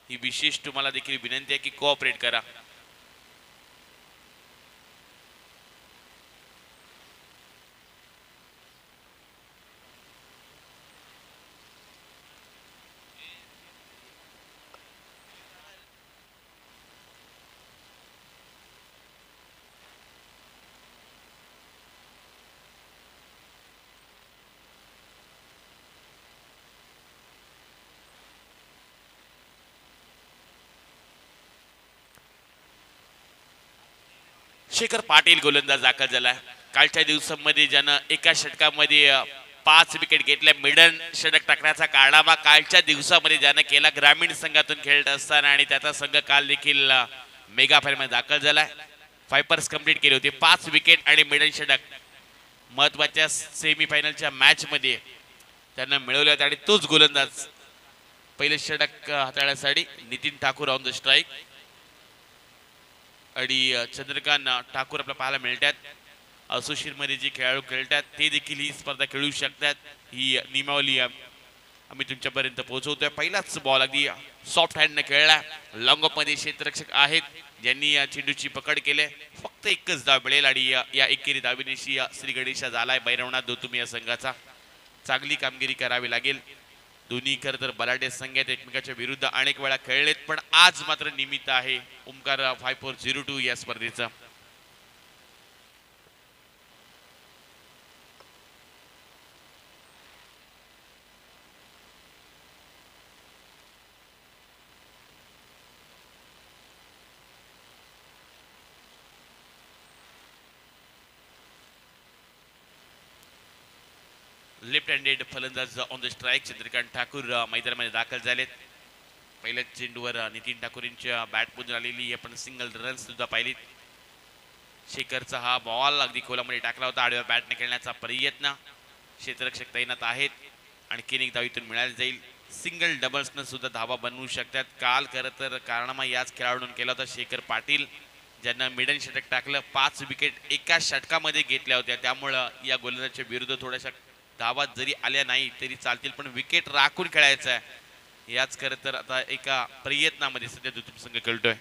ही विशेष तुम्हाला देखील विनंती आहे की कोऑपरेट करा. शेखर पाटील गोलंदाज दाखल झाला. कालच्या दिवसांमध्ये ज्यानं एका षटकामध्ये 5 विकेट घेतल्या, मिडन षटक टाकण्याचा कारनामा कालच्या दिवसामध्ये ज्यानं केला ग्रामीण संघातून खेळत असताना, आणि त्याचा संघ काल देखील मेगा फायनलमध्ये दाखल झालाय. फायपर्स कंप्लीट केली होती 5 विकेट आणि मिडन षटक महत्वाच्या सेमीफायनलच्या मॅच मध्ये त्यांना मिळवले होते. आणि तोच गोलंदाज पहिले षटक हाताळण्यासाठी Nitin Thakur on the strike. आणि चंद्रकांत ठाकूर आपल्याला पाहायला मिळतात. असोसिएट मध्ये जे खेळाडू खेळतात ते देखील ही स्पर्धा खेळू शकतात. ही नियमावली आम्ही तुमच्यापर्यंत पोहोचवतोय. पहिलाच बॉल अगदी सॉफ्ट हँडने खेळला. लॉंग ऑफ मध्ये क्षेत्ररक्षक आहेत ज्यांनी या चेंडूची पकड केली. फक्त एकच धाव मिळेल आणि या एकेरी धावेनिशी श्री गणेशा झालाय भैरवनाथ दोतुम या संघाचा. चांगली कामगिरी करावी लागेल. दोन्ही खरं तर बलाढ्य संघ आहेत, एकमेकाच्या विरुद्ध अनेक वेळा खेळलेत, पण आज मात्र निमित्त आहे ओमकार 5402 या स्पर्धेचा. लेफ्ट हँडेड फलंदाज on the strike Chandrakant Thakur मैदानामध्ये दाखल झालेत. पहिल्याच चेंडूवर नितीन ठाकूरच्या बॅट मधून आलेली आपण सिंगल रन सुद्धा पाहिलीत. शेखरचा हा बॉल अगदी खोलामध्ये टाकला होता. आडव्या बॅटने खेळण्याचा प्रयत्न, क्षेत्ररक्षक तैनात आहेत. आणखीन एक धाव इथून मिळाली जाईल. सिंगल डबल्सनं सुद्धा धावा बनवू शकतात. काल खरं तर कारनामा याच खेळाडून केला होता शेखर पाटील, ज्यांना मिडन षटक टाकलं. 5 विकेट एका षटकामध्ये घेतल्या होत्या. त्यामुळं या गोलंदाजाच्या विरुद्ध थोड्याशा धावा जरी आल्या नाही तरी चालतील, पण विकेट राखून खेळायचं आहे. याच खरं तर आता एका प्रयत्नामध्ये सध्या दुतुम संघ खेळतोय.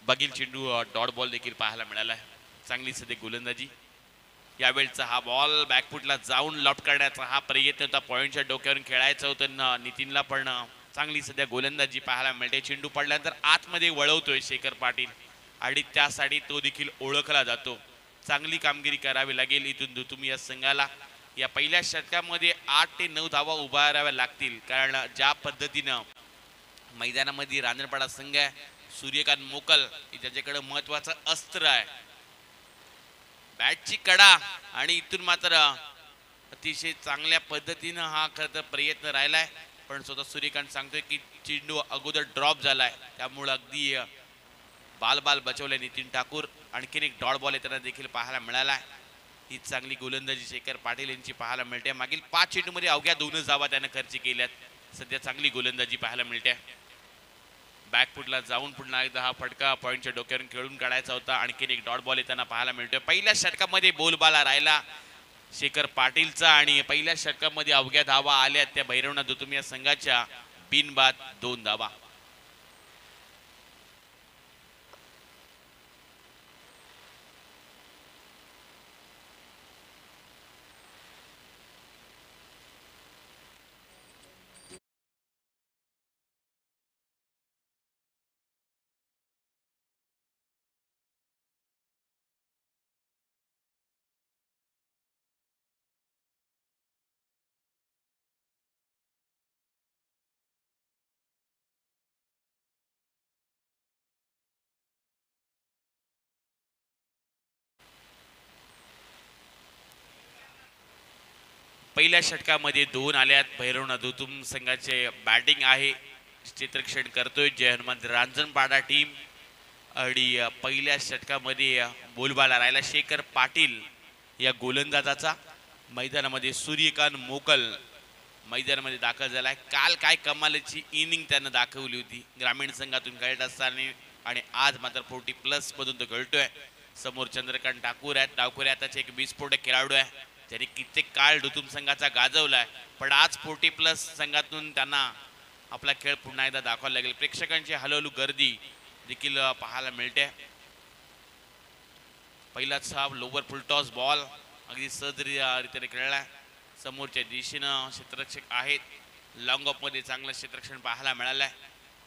बगील चेंडू डॉट बॉल देखील पाहायला मिळाला. चांगली सध्या गोलंदाजी. यावेळचा हा बॉल बॅकफुटला जाऊन लॉफ्ट करण्याचा हा प्रयत्न होता. पॉइंटच्या डोक्यावरून खेळायचं होतं नितीनला, पण चांगली सध्या गोलंदाजी पाहायला मिळते. चेंडू पडल्यानंतर आतमध्ये वळवतोय शेखर पाटील आणि त्यासाठी तो देखील ओळखला जातो. चांगली कामगिरी करावी लागेल इथून दुतुम या संघाला. या पहिल्या षटकामध्ये 8 ते 9 धावा उभाराव्या लागतील, कारण ज्या पद्धतीनं मैदानामध्ये रांजणपाडा संघ आहे, सूर्यकांत मोकल ज्याच्याकडे महत्वाचं अस्त्र आहे बॅटची कडा, आणि इथून मात्र अतिशय चांगल्या पद्धतीनं हा खरं तर प्रयत्न राहिलाय. पण स्वतः सूर्यकांत सांगतोय की चेंडू अगोदर ड्रॉप झालाय, त्यामुळे अगदी बाल बचवले नितीन ठाकूर. आणखीन एक डॉट बॉल येताना देखील पाहायला मिळाला. ही चांगली गोलंदाजी शेखर पाटील यांची पाहायला मिळते. मागील 5 चेंडूमध्ये अवघ्या 2च धावा त्यानं खर्च केल्यात. सध्या चांगली गोलंदाजी पाहायला मिळते. बॅकफुटला जाऊन पुन्हा एकदा हा फटका पॉइंटच्या डोक्यावरून खेळून काढायचा होता. आणखीन एक डॉट बॉल येताना पाहायला मिळतोय. पहिल्या षटकामध्ये बोलबाला राहिला शेखर पाटीलचा, आणि पहिल्या षटकामध्ये अवघ्या धावा आल्या त्या भैरवनाथ दोतुम या संघाच्या. बिनबाद 2 धावा. पहिल्या षटकामध्ये 2 आल्यात. भैरवनाथ दोतुम संघाचे बॅटिंग आहे, चित्रक्षण करतोय जय हनुमान रांजणपाडा टीम. आणि पहिल्या षटकामध्ये बोलबाला राहिला शेखर पाटील या गोलंदाजाचा. मैदानामध्ये सूर्यकांत मोकल मैदानामध्ये दाखल झालाय. काल काय कमालीची इनिंग त्यानं दाखवली होती ग्रामीण संघातून खेळत असताना आणि आज मात्र 40+ मधून तो खेळतोय. समोर चंद्रकांत ठाकूर त्याचे एक विस्फोटक खेळाडू आहे. त्यांनी कित्येक काळ डुतुम संघाचा गाजवलाय, पण आज 40+ संघातून त्यांना आपला खेळ पुन्हा एकदा दाखवायला लागेल. प्रेक्षकांची हळूहळू गर्दी देखील पाहायला मिळते. पहिलाच हा लोवर फुलटॉस बॉल अगदी सहजरीत्याने खेळला. समोरच्या दिशेनं क्षेत्ररक्षक आहेत. लॉंग ऑफ मध्ये चांगलं क्षेत्ररक्षण पाहायला मिळालंय.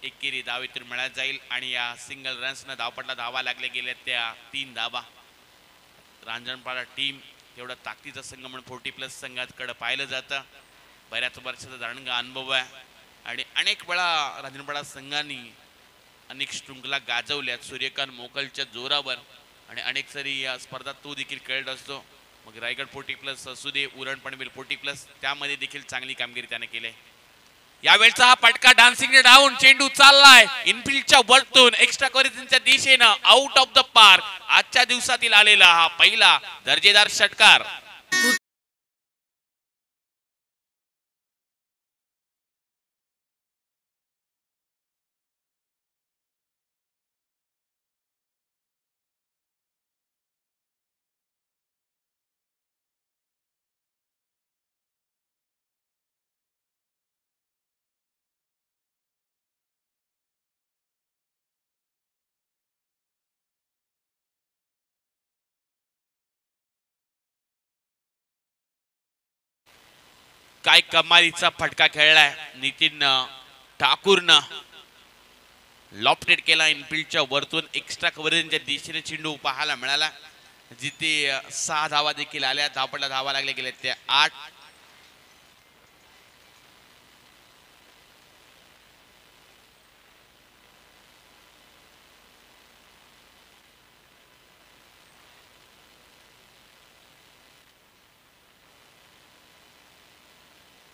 एकेरी धावेतून मिळत जाईल आणि या सिंगल रन्सनं धावपटला धावा लागल्या गेल्या त्या 3 धावा. रांजणपाडा टीम तेवढा ताकदीचा संघ म्हणून 40+ संघाकडे पाहिलं जातं. बऱ्याच वर्षाचा दांडगा अनुभव आहे आणि अनेक वेळा रांजणपाडा संघांनी अनेक शृंखला गाजवल्यात सूर्यकांत मोकलच्या जोरावर आणि अनेक सारी या स्पर्धा तो देखील खेळत असतो. मग रायगड 40+ असू दे, उरण पनवेल 40+, त्यामध्ये देखील चांगली कामगिरी त्याने केली. यावेळचा हा फटका डान्सिंग डाऊन चेंडू चाललाय इनफिल्डच्या वरतून एक्स्ट्रा कव्हरेजच्या दिशेनं आउट ऑफ द पार्क. आजच्या दिवसातील आलेला हा पहिला दर्जेदार षटकार. काय कमालीचा फटका खेळलाय नितीन ठाकूरनं. लॉफ्टेड केला इनफिल्डच्या वरतून एक्स्ट्रा कव्हरेजच्या दिशेने चेंडू पाहायला मिळाला, जिथे 6 धावा देखील आल्या. धावपटला धावा लागल्या गेल्या त्या 8.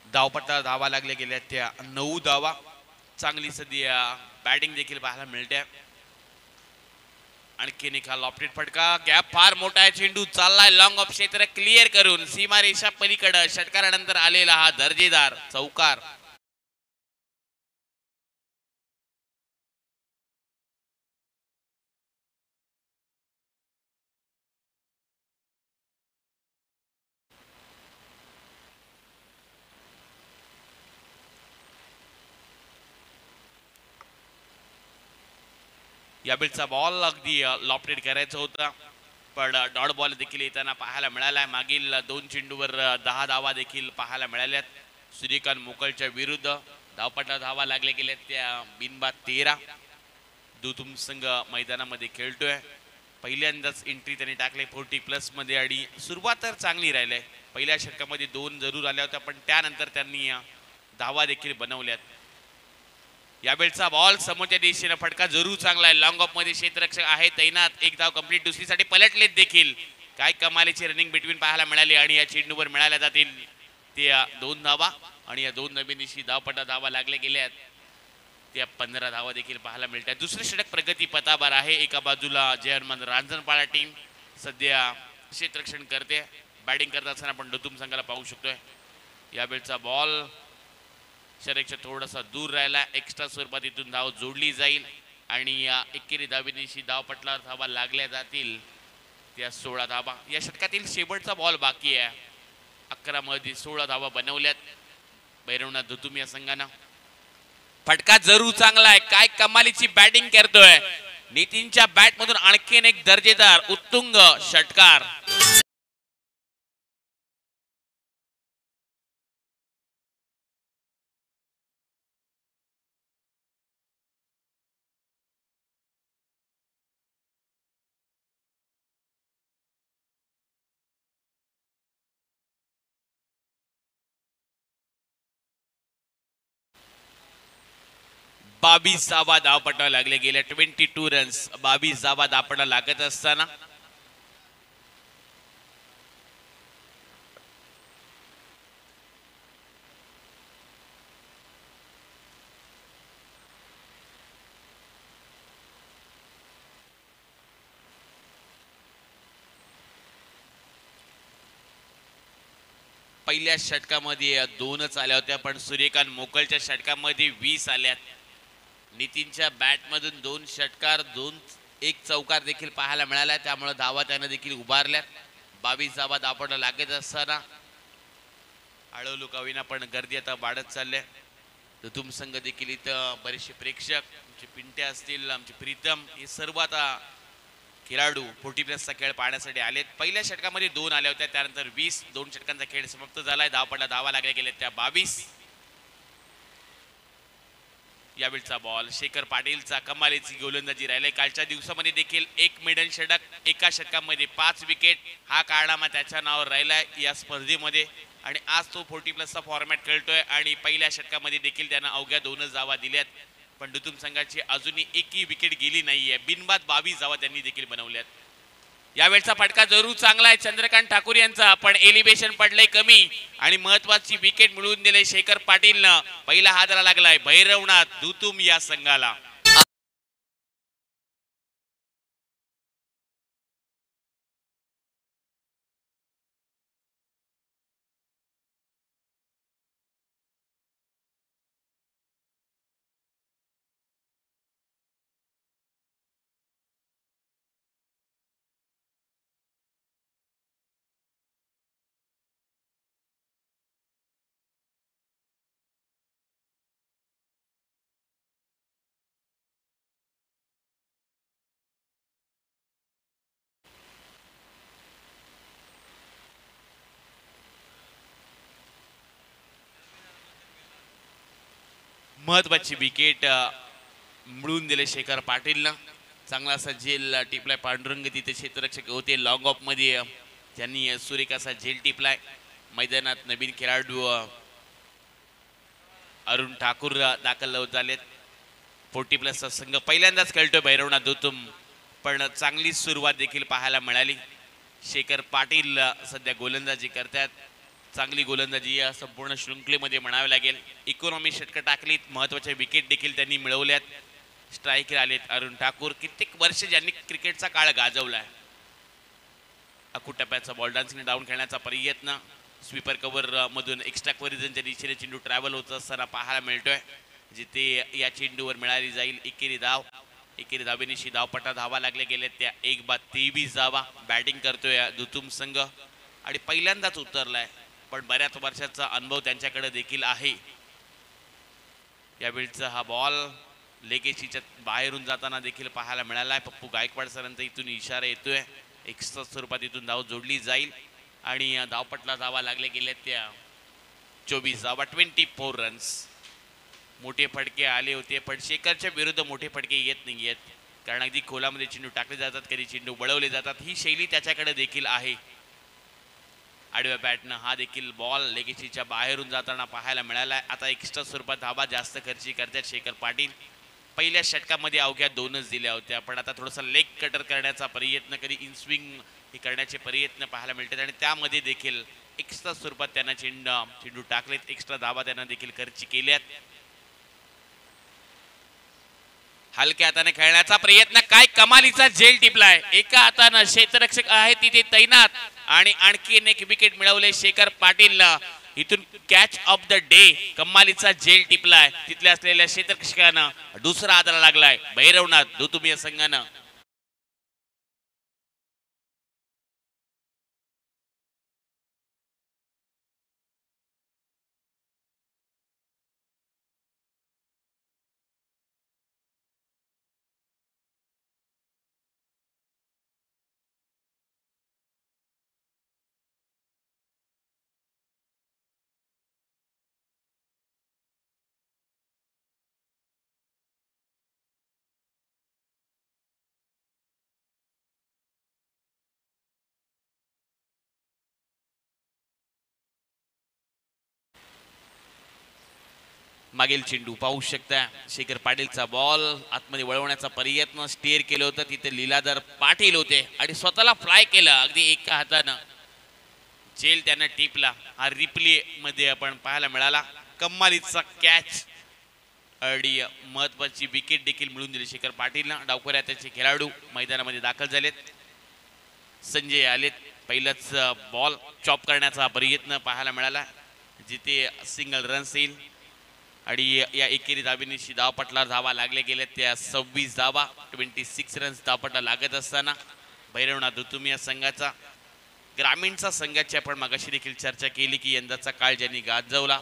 धावपट्टा धावा लागल्या गेल्या त्या 9 धावा. चांगली सध्या बॅटिंग देखील पाहायला मिळते. आणखीन एक हा लॉफ्टेड फटका. गॅप फार मोठा आहे. चेंडू चाललाय लॉंग ऑफ क्षेत्र क्लिअर करून सीमारेषा पलीकडे षटकारानंतर आलेला हा दर्जेदार चौकार. यावेळचा बॉल अगदी लॉफ्टेड करायचा होता, पण डॉट बॉल देखील येताना पाहायला मिळालाय. मागील 2 चेंडूवर 10 धावा देखील पाहायला मिळाल्यात. सूर्यकांत मोकलच्या विरुद्ध धावपट्टा धावा लागल्या गेल्यात त्या बिनबाद 13. दुतुम संघ मैदानामध्ये खेळतोय. पहिल्यांदाच एंट्री त्यांनी टाकले 40+ मध्ये आणि सुरुवात तर चांगली राहिली. पहिल्या षटकामध्ये 2 जरूर आल्या होत्या, पण त्यानंतर त्यांनी धावा देखील बनवल्यात. यावेळचा बॉल समोरच्या दिशेने फटका जरूर चांगला आहे. लॉंग ऑफ मध्ये क्षेत्ररक्षक आहे तैनात. एक धाव कंप्लीट, दुसरीसाठी पलटलेत देखील. काय कमालीची रनिंग बिटवीन पाहायला मिळाली आणि या चेंडूवर मिळाल्या जातील त्या 2 धावा आणि या 2 नवीनशी धावपट्टा धावा लागल्या गेल्यात त्या 15 धावा देखील पाहायला मिळतात. दुसरे षटक प्रगती पथावर आहे. एका बाजूला जयहनुमान रांजणपाडा टीम सध्या क्षेत्ररक्षण करते. बॅटिंग करत असताना आपण डुतुम संघाला पाहू शकतोय. यावेळचा बॉल शरीरच्या थोडासा दूर राहिला. एक्स्ट्रा स्वरूपात इथून धाव जोडली जाईल आणि या एकेरी धावेनिशी धावपटलावर धावा लागल्या जातील त्या 16 धावा. या षटकातील शेवटचा बॉल बाकी आहे. 11 मध्ये 16 धावा बनवल्यात भैरवनाथ दुतुम या संघानं. फटका जरूर चांगला आहे. काय कमालीची बॅटिंग करतोय नितीनच्या बॅट मधून. आणखीन एक दर्जेदार उत्तुंग षटकार. बावीस धावा धावपटावर लागले गेल्या 22 रन्स. 22 धावा धावपटा लागत असताना पहिल्या षटकामध्ये 2च आल्या होत्या, पण सूर्यकांत मोकलच्या षटकामध्ये 20 आल्यात. नितीनच्या बॅटमधून 2 षटकार, 1 चौकार देखील पाहायला मिळाला, त्यामुळे धावा त्यानं देखील उभारल्यात. 22 धावा धावपडला लागत असताना आळवलू कवीना पण गर्दी आता वाढत चालल्या. ऋतुम संघ देखील इथं बरेचसे प्रेक्षक, आमचे पिंटे असतील, आमचे प्रीतम, हे सर्व आता खेळाडू 40+ खेळ पाहण्यासाठी आलेत. पहिल्या षटकामध्ये 2 आल्या होत्या, त्यानंतर 20, 2 षटकांचा खेळ समाप्त झालाय. धावपडला धावा लागल्या गेल्या त्या 22. यावेळचा बॉल शेखर पाटीलचा कमालीची गोलंदाजी राहिली. कालच्या दिवसामध्ये देखील 1 मिडन षटक, एका षटकामध्ये 5 विकेट, हा कारनामा त्याच्या नावावर राहिलाय या स्पर्धेमध्ये. आणि आज तो 40+चा फॉर्मॅट खेळतोय आणि पहिल्या षटकामध्ये देखील त्यानं अवघ्या 2च धावा दिल्यात. पण ऋतुम संघाची अजूनही एकही विकेट गेली नाहीये. बिनबाद 22 धावा त्यांनी देखील बनवल्यात. यावेळचा फटका जरूर चांगला आहे चंद्रकांत ठाकूर यांचा, पण एलिव्हेशन पडलंय कमी आणि महत्वाची विकेट मिळवून दिले शेखर पाटीलनं. पहिला हादरा लागलाय भैरवनाथ दुतुम या संघाला. महत्वाची विकेट मिळवून दिले शेखर पाटीलनं. चांगला असा झेल टिपलाय पांडुरंग, तिथे क्षेत्ररक्षक होते लॉंग ऑफ मध्ये, त्यांनी सुरेख असा झेल टिपलाय. मैदानात नवीन खेळाडू अरुण ठाकूर दाखल होत झालेत. 40+चा संघ पहिल्यांदाच खेळतोय भैरवनाथ दुतुम, पण चांगली सुरुवात देखील पाहायला मिळाली. शेखर पाटील सध्या गोलंदाजी करतात. चांगली गोलंदाजी या संपूर्ण शृंखलेमध्ये म्हणावे लागेल. इकॉनॉमी षटकं टाकलीत, महत्वाच्या विकेट देखील त्यांनी मिळवल्यात. स्ट्रायकर आलेत अरुण ठाकूर, कित्येक वर्ष ज्यांनी क्रिकेटचा काळ गाजवलाय. अकूट टप्प्याचा बॉल डान्सिंग डाऊन खेळण्याचा प्रयत्न, स्वीपर कव्हर मधून एक्स्ट्रा क्वरिजनच्या दिशेने चेंडू ट्रॅव्हल होत असताना पाहायला मिळतोय, जिथे या चेंडूवर मिळाली जाईल एकेरी धाव. एकेरी धावेनिशी धावपटा धावा लागल्या गेल्या त्या 1 बाद 23 धावा. बॅटिंग करतोय दुतुम संघ आणि पहिल्यांदाच उतरलाय, पण बऱ्याच वर्षाचा अनुभव त्यांच्याकडे देखील आहे. यावेळचा हा बॉल लेगेसीच्या बाहेरून जाताना देखील पाहायला मिळालाय. पप्पू गायकवाड सरांचा इथून इशारा येतोय, एक्स्ट्रा स्वरूपात इथून धाव जोडली जाईल आणि धावपटला धावा लागल्या गेल्या त्या 24 धावा, 24 रन्स. मोठे फटके आले होते, पण शेखरच्या विरुद्ध मोठे फटके येत नाही आहेत, कारण अगदी खोलामध्ये चेंडू टाकले जातात, कधी चेंडू वळवले जातात. ही शैली त्याच्याकडे देखील आहे. आडव्या बॅटनं हा देखील बॉल लेगेसीच्या बाहेरून जाताना पाहायला मिळाला. आता एक्स्ट्रा स्वरूपात धावा जास्त खर्ची करतात शेखर पाटील. पहिल्या षटकामध्ये अवघ्या 2च दिल्या होत्या, पण आता थोडासा लेग कटर करण्याचा प्रयत्न, कधी इन स्विंग हे करण्याचे प्रयत्न पाहायला मिळतात आणि त्यामध्ये देखील एक्स्ट्रा स्वरूपात त्यांना चेंडू टाकलेत. एक्स्ट्रा धावा त्यांना देखील खर्ची केल्यात. हलक्या हाताने खेळण्याचा प्रयत्न, काय कमालीचा झेल टिपलाय. एका हाताने क्षेत्ररक्षक आहे तिथे तैनात आणि आणखीन एक विकेट मिळवले शेखर पाटीलला. इथून कॅच ऑफ द डे, कमालीचा झेल टिपलाय तिथल्या असलेल्या क्षेत्ररक्षकानं. दुसरा आदरा लागलाय भैरवनाथ दुतुम या संघानं. मागील चेंडू पाहू शकता, शेखर पाटीलचा बॉल आतमध्ये वळवण्याचा प्रयत्न, स्टेअर केलं होतं, तिथे लीलाधर पाटील होते आणि स्वतःला फ्लाय केलं अगदी एका हातानं. झेल त्यानं टिपला. हा रिप्ले मध्ये आपण पाहायला मिळाला. कमालीचा कॅच आणि महत्वाची विकेट देखील मिळून दिली शेखर पाटीलला. डावखोऱ्या त्याचे खेळाडू मैदानामध्ये दाखल झालेत. संजय आलेत, पहिलाच बॉल चॉप करण्याचा प्रयत्न पाहायला मिळाला जिथे सिंगल रन्स येईल आणि या एकेरी धाबेनिशी धावपटलावर धावा लागले गेले त्या 26 धावा 26 रन्स धावपटला लागत असताना भैरवनाथ दुतुम या संघाचा ग्रामीणचा संघाची आपण मागाशी देखील चर्चा केली की यंदाचा काळ ज्यांनी गाजवला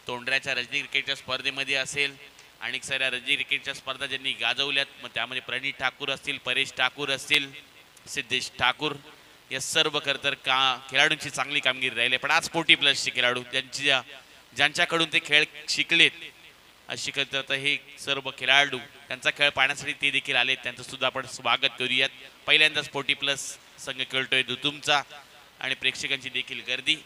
तोंडऱ्याच्या रणजी क्रिकेटच्या स्पर्धेमध्ये असेल आणि साऱ्या रणजी क्रिकेटच्या स्पर्धा ज्यांनी गाजवल्यात मग त्यामध्ये प्रणीत ठाकूर असतील परेश ठाकूर असतील सिद्धेश ठाकूर या सर्व खरं तर खेळाडूंची चांगली कामगिरी राहिली पण आज 40 प्लसचे खेळाडू ज्यांच्याकडून ते खेळ शिकलेत अशी खरं तर हे सर्व खेळाडू त्यांचा खेळ पाहण्यासाठी ते देखील आले त्यांचं सुद्धा आपण स्वागत करूयात पहिल्यांदाच 40 प्लस संघ खेळतोय दुतुमचा आणि प्रेक्षकांची देखील गर्दी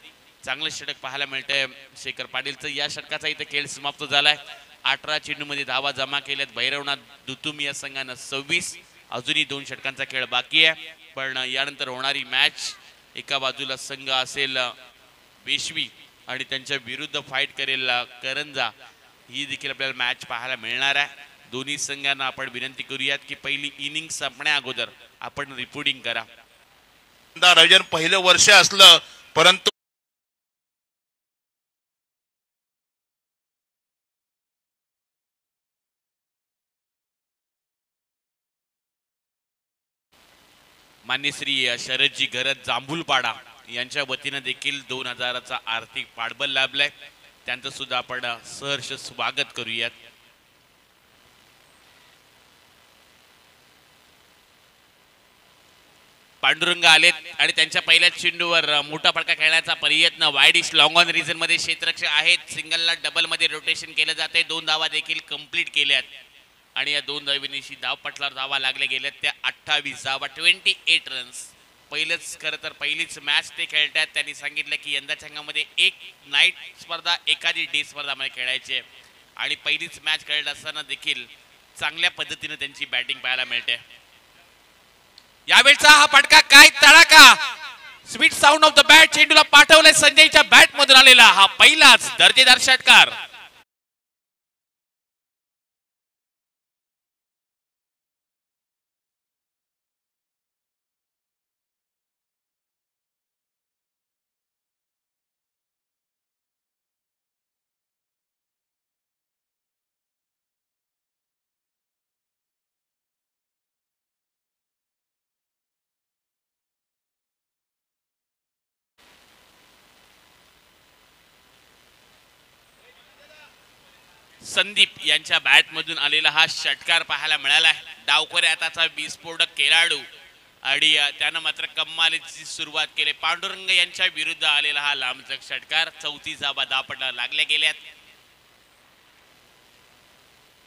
चांगलं षटक पाहायला मिळतंय शेखर पाटीलचं या षटकाचा इथे खेळ समाप्त झालाय 18 चेंडूमध्ये धावा जमा केल्यात भैरवनाथ दुतुम या संघानं 26 अजूनही 2 षटकांचा खेळ बाकी आहे पण यानंतर होणारी मॅच एका बाजूला संघ असेल पेशवी आणि त्यांच्या विरुद्ध फाईट करेल करंजा ही देखील आपल्याला मॅच पाहायला मिळणार आहे दोन्ही संघांना आपण विनंती करूयात की पहिली इनिंग संपण्या अगोदर आपण रिपोर्टिंग करा रविजन पहिलं वर्ष असलं परंतु मान्य श्री शरदजी घरत जांभूलपाडा यांच्या वतीनं देखील 2000चा आर्थिक पाठबळ लाभलाय त्यांचं सुद्धा आपण सहर्ष स्वागत करूयात पांडुरंग आलेत आणि त्यांच्या पहिल्या चेंडूवर मोठा फटका खेळण्याचा प्रयत्न वाईड इश लॉंग ऑन रिजन मध्ये क्षेत्ररक्षक आहेत सिंगलला डबल मध्ये रोटेशन केलं जाते 2 धावा देखील कंप्लीट केल्यात आणि या 2 धावेनिशी धावपटलावर धावा लागल्या गेल्यात त्या 28 धावा 28 रन्स पहिलेच खरं तर पहिलीच मॅच ते खेळतात त्यांनी सांगितलं की यंदाच्या संघामध्ये एक नाईट स्पर्धा एखादी डे स्पर्धामध्ये खेळायची आणि पहिलीच मॅच खेळत असताना देखील चांगल्या पद्धतीने त्यांची बॅटिंग पाहायला मिळते यावेळचा हा फटका काय तडाखा sweet sound of the bat चेंडूला पाठवलंय संजयच्या बॅट मधून आलेला हा पहिलाच दर्जेदार षटकार संदीप यांच्या बॅट मधून आलेला हा षटकार पाहायला मिळाला डावखोऱ्या हाताचा विस्फोटक खेळाडू आणि त्यानं मात्र कमालीची सुरुवात केली पांडुरंग यांच्या विरुद्ध आलेला हा लांबचक षटकार 34 धावा धावपटला लागल्या गेल्यात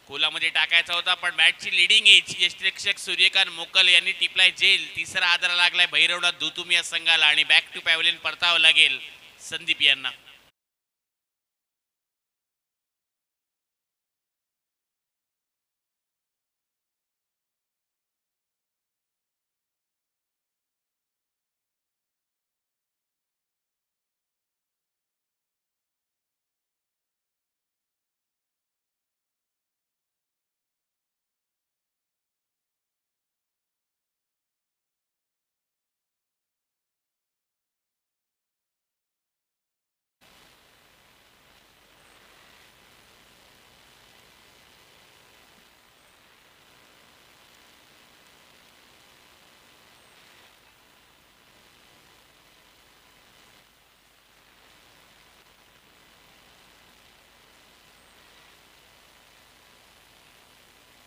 खोलामध्ये टाकायचा होता पण बॅटची लिडिंग एज यष्टिरक्षक सूर्यकांत मोकल यांनी टिपलाय जेल तिसरा आदरा लागलाय भैरवनाथ दुतुम या संघाला आणि बॅक टू पॅव्हलियन परतावं लागेल संदीप यांना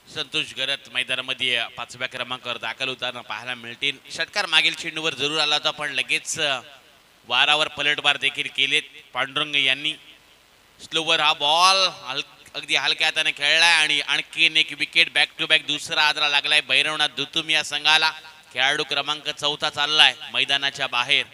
संतोष गरत मैदानामध्ये 5व्या क्रमांकावर दाखल होताना पाहायला मिळतील षटकार मागील चेंडूवर जरूर आला होता पण लगेच वारावर पलटवार देखील केलेत पांडुरंग यांनी स्लोवर हा बॉल अगदी हलक्या हाताने खेळलाय आणि आणखीन एक विकेट बॅक टू बॅक दुसरा आदरा लागलाय भैरवनाथ दुतुम या संघाला खेळाडू क्रमांक 4 चाललाय मैदानाच्या बाहेर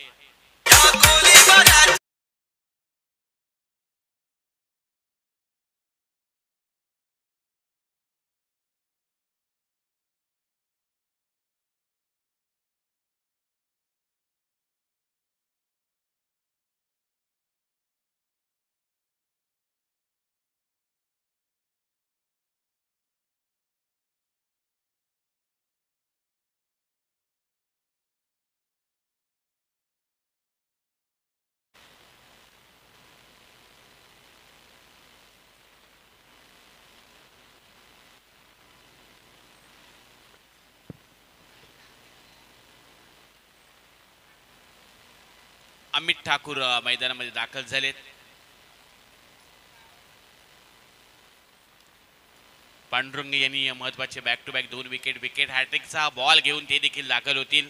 अमित ठाकूर मैदानामध्ये दाखल झालेत. पांडुरंग यांनी महत्वाचे बॅक टू बॅक 2 विकेट हॅट्रिकचा बॉल घेऊन ते देखील दाखल होतील.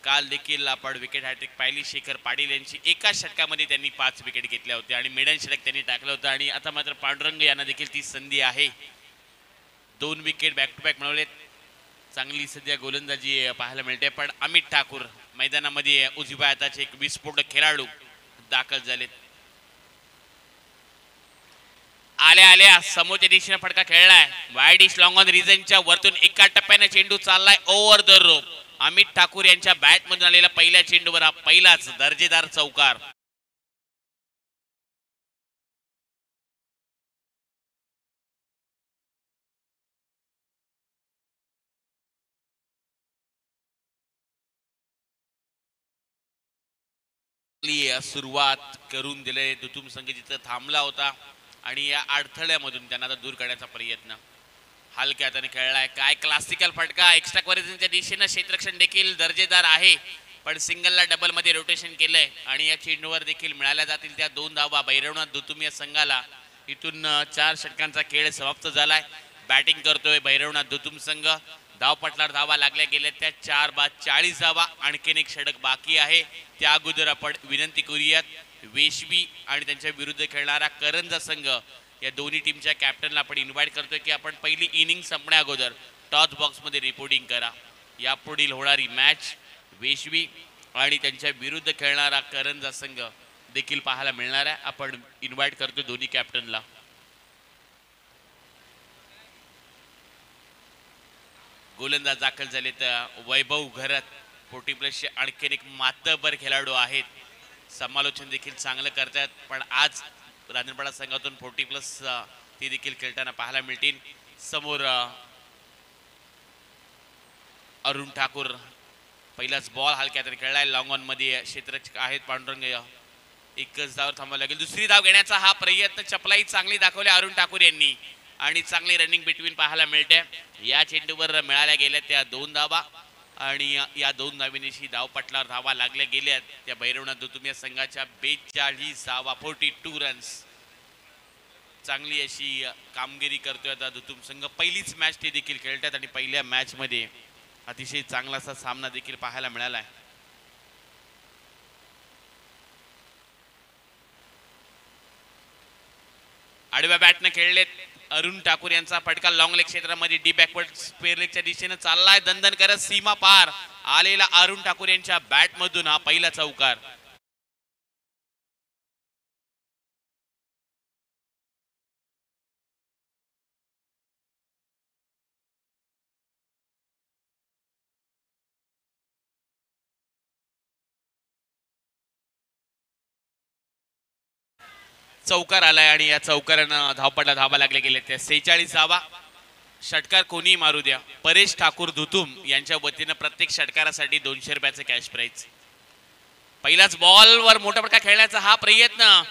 काल देखील आपण विकेट हॅट्रिक पाहिली. शेखर पाटील यांची एकाच षटकामध्ये त्यांनी 5 विकेट घेतल्या होत्या आणि मेडन षटक त्यांनी टाकलं होतं. आणि आता मात्र पांडुरंग यांना देखील ती संधी आहे. 2 विकेट बॅक टू बॅक मिळवलेत. चांगली सध्या गोलंदाजी पाहायला मिळते. पण अमित ठाकूर मैदानामध्ये उजव्या हाताचे एक विस्फोटक खेळाडू दाखल झालेत. आल्या समोरच्या दिशेने फटका खेळलाय. वाईड इश लॉंग ऑन रिजनच्या वरतून एका टप्प्याने चेंडू चाललाय over the rope. Amit Thakur यांच्या बॅट मधून आलेला पहिल्या चेंडूवर हा पहिलाच दर्जेदार चौकार. सुरुवात करून दिले. दुतुम संघ जिथं थांबला होता आणि या अडथळ्यामधून त्यांना आता दूर करण्याचा प्रयत्न. हलक्या हाताने खेळलाय. काय क्लासिकल फटका. एक्स्ट्रा क्वारिजनच्या दिशेनं क्षेत्ररक्षण देखील दर्जेदार आहे. पण सिंगलला डबल मध्ये रोटेशन केलंय आणि या चेंडूवर देखील मिळाल्या जातील त्या 2 धावा भैरवनाथ दुतुम या संघाला. इथून 4 षटकांचा खेळ समाप्त झालाय. बॅटिंग करतोय भैरवनाथ दुतुम संघ. धावपटलावर धावा लागल्या गेल्या त्या 4 बाद 40 धावा. आणखीन एक षटक बाकी आहे. त्या अगोदर आपण विनंती करूयात वेशवी आणि त्यांच्या विरुद्ध खेळणारा करंजा संघ या दोन्ही टीमच्या कॅप्टनला आपण इन्व्हाइट करतोय की आपण पहिली इनिंग संपण्या अगोदर टॉस बॉक्स मध्ये रिपोर्टिंग करा. यापुढील होणारी मॅच वेशवी आणि त्यांच्या विरुद्ध खेळणारा करंजा संघ देखील पाहायला मिळणार आहे. आपण इन्व्हाइट करतो दोन्ही कॅप्टनला. गोलंदाज दाखल झाले तर वैभव घरत 40+ आणखीन एक मातबर खेळाडू आहेत. समालोचन देखील चांगलं करतात. पण आज रांजणपाडा संघातून 40+ ते देखील खेळताना पाहायला मिळतील. समोर अरुण ठाकूर पहिलाच बॉल हलक्या हाताने खेळलाय. लॉंग ऑन मध्ये क्षेत्ररक्षक आहेत पांडुरंग. एकच धाव थांबावं लागेल. दुसरी धाव घेण्याचा हा प्रयत्न चपलाई चांगली दाखवली अरुण ठाकूर यांनी आणि चांगली रनिंग बिटवीन पाहायला मिळते. या चेंडूवर मिळाल्या गेल्या त्या 2 धावा आणि या 2 धावेनिशी धावपटलावर धावा लागल्या गेल्या त्या भैरवनाथ दुतुम या संघाच्या 42 धावा 42 रन्स. चांगली अशी कामगिरी करतोय आता दुतुम संघ. पहिलीच मॅच ते देखील खेळतात आणि पहिल्या मॅच मध्ये अतिशय चांगला असा सामना देखील पाहायला मिळालाय. आडव्या बॅटने खेळलेत. अरुण ठाकूर यांचा फटका लॉंग लेग क्षेत्रामध्ये डी बॅकवर्ड स्क्वेअर लेगच्या दिशेने चाललाय. दंदन करत सीमा पार आलेला अरुण ठाकूर यांच्या बॅट मधून हा पहिला चौकार. चौकार आलाय आणि या चौकारानं धावपटला धावा लागले गेले त्या 46 धावा. षटकार कोणी मारू द्या. परेश ठाकूर दुतुम यांच्या वतीनं प्रत्येक षटकारासाठी 200 रुपयाचं कॅश प्राइज. पहिलाच बॉल वर मोठा फटका खेळण्याचा हा प्रयत्न.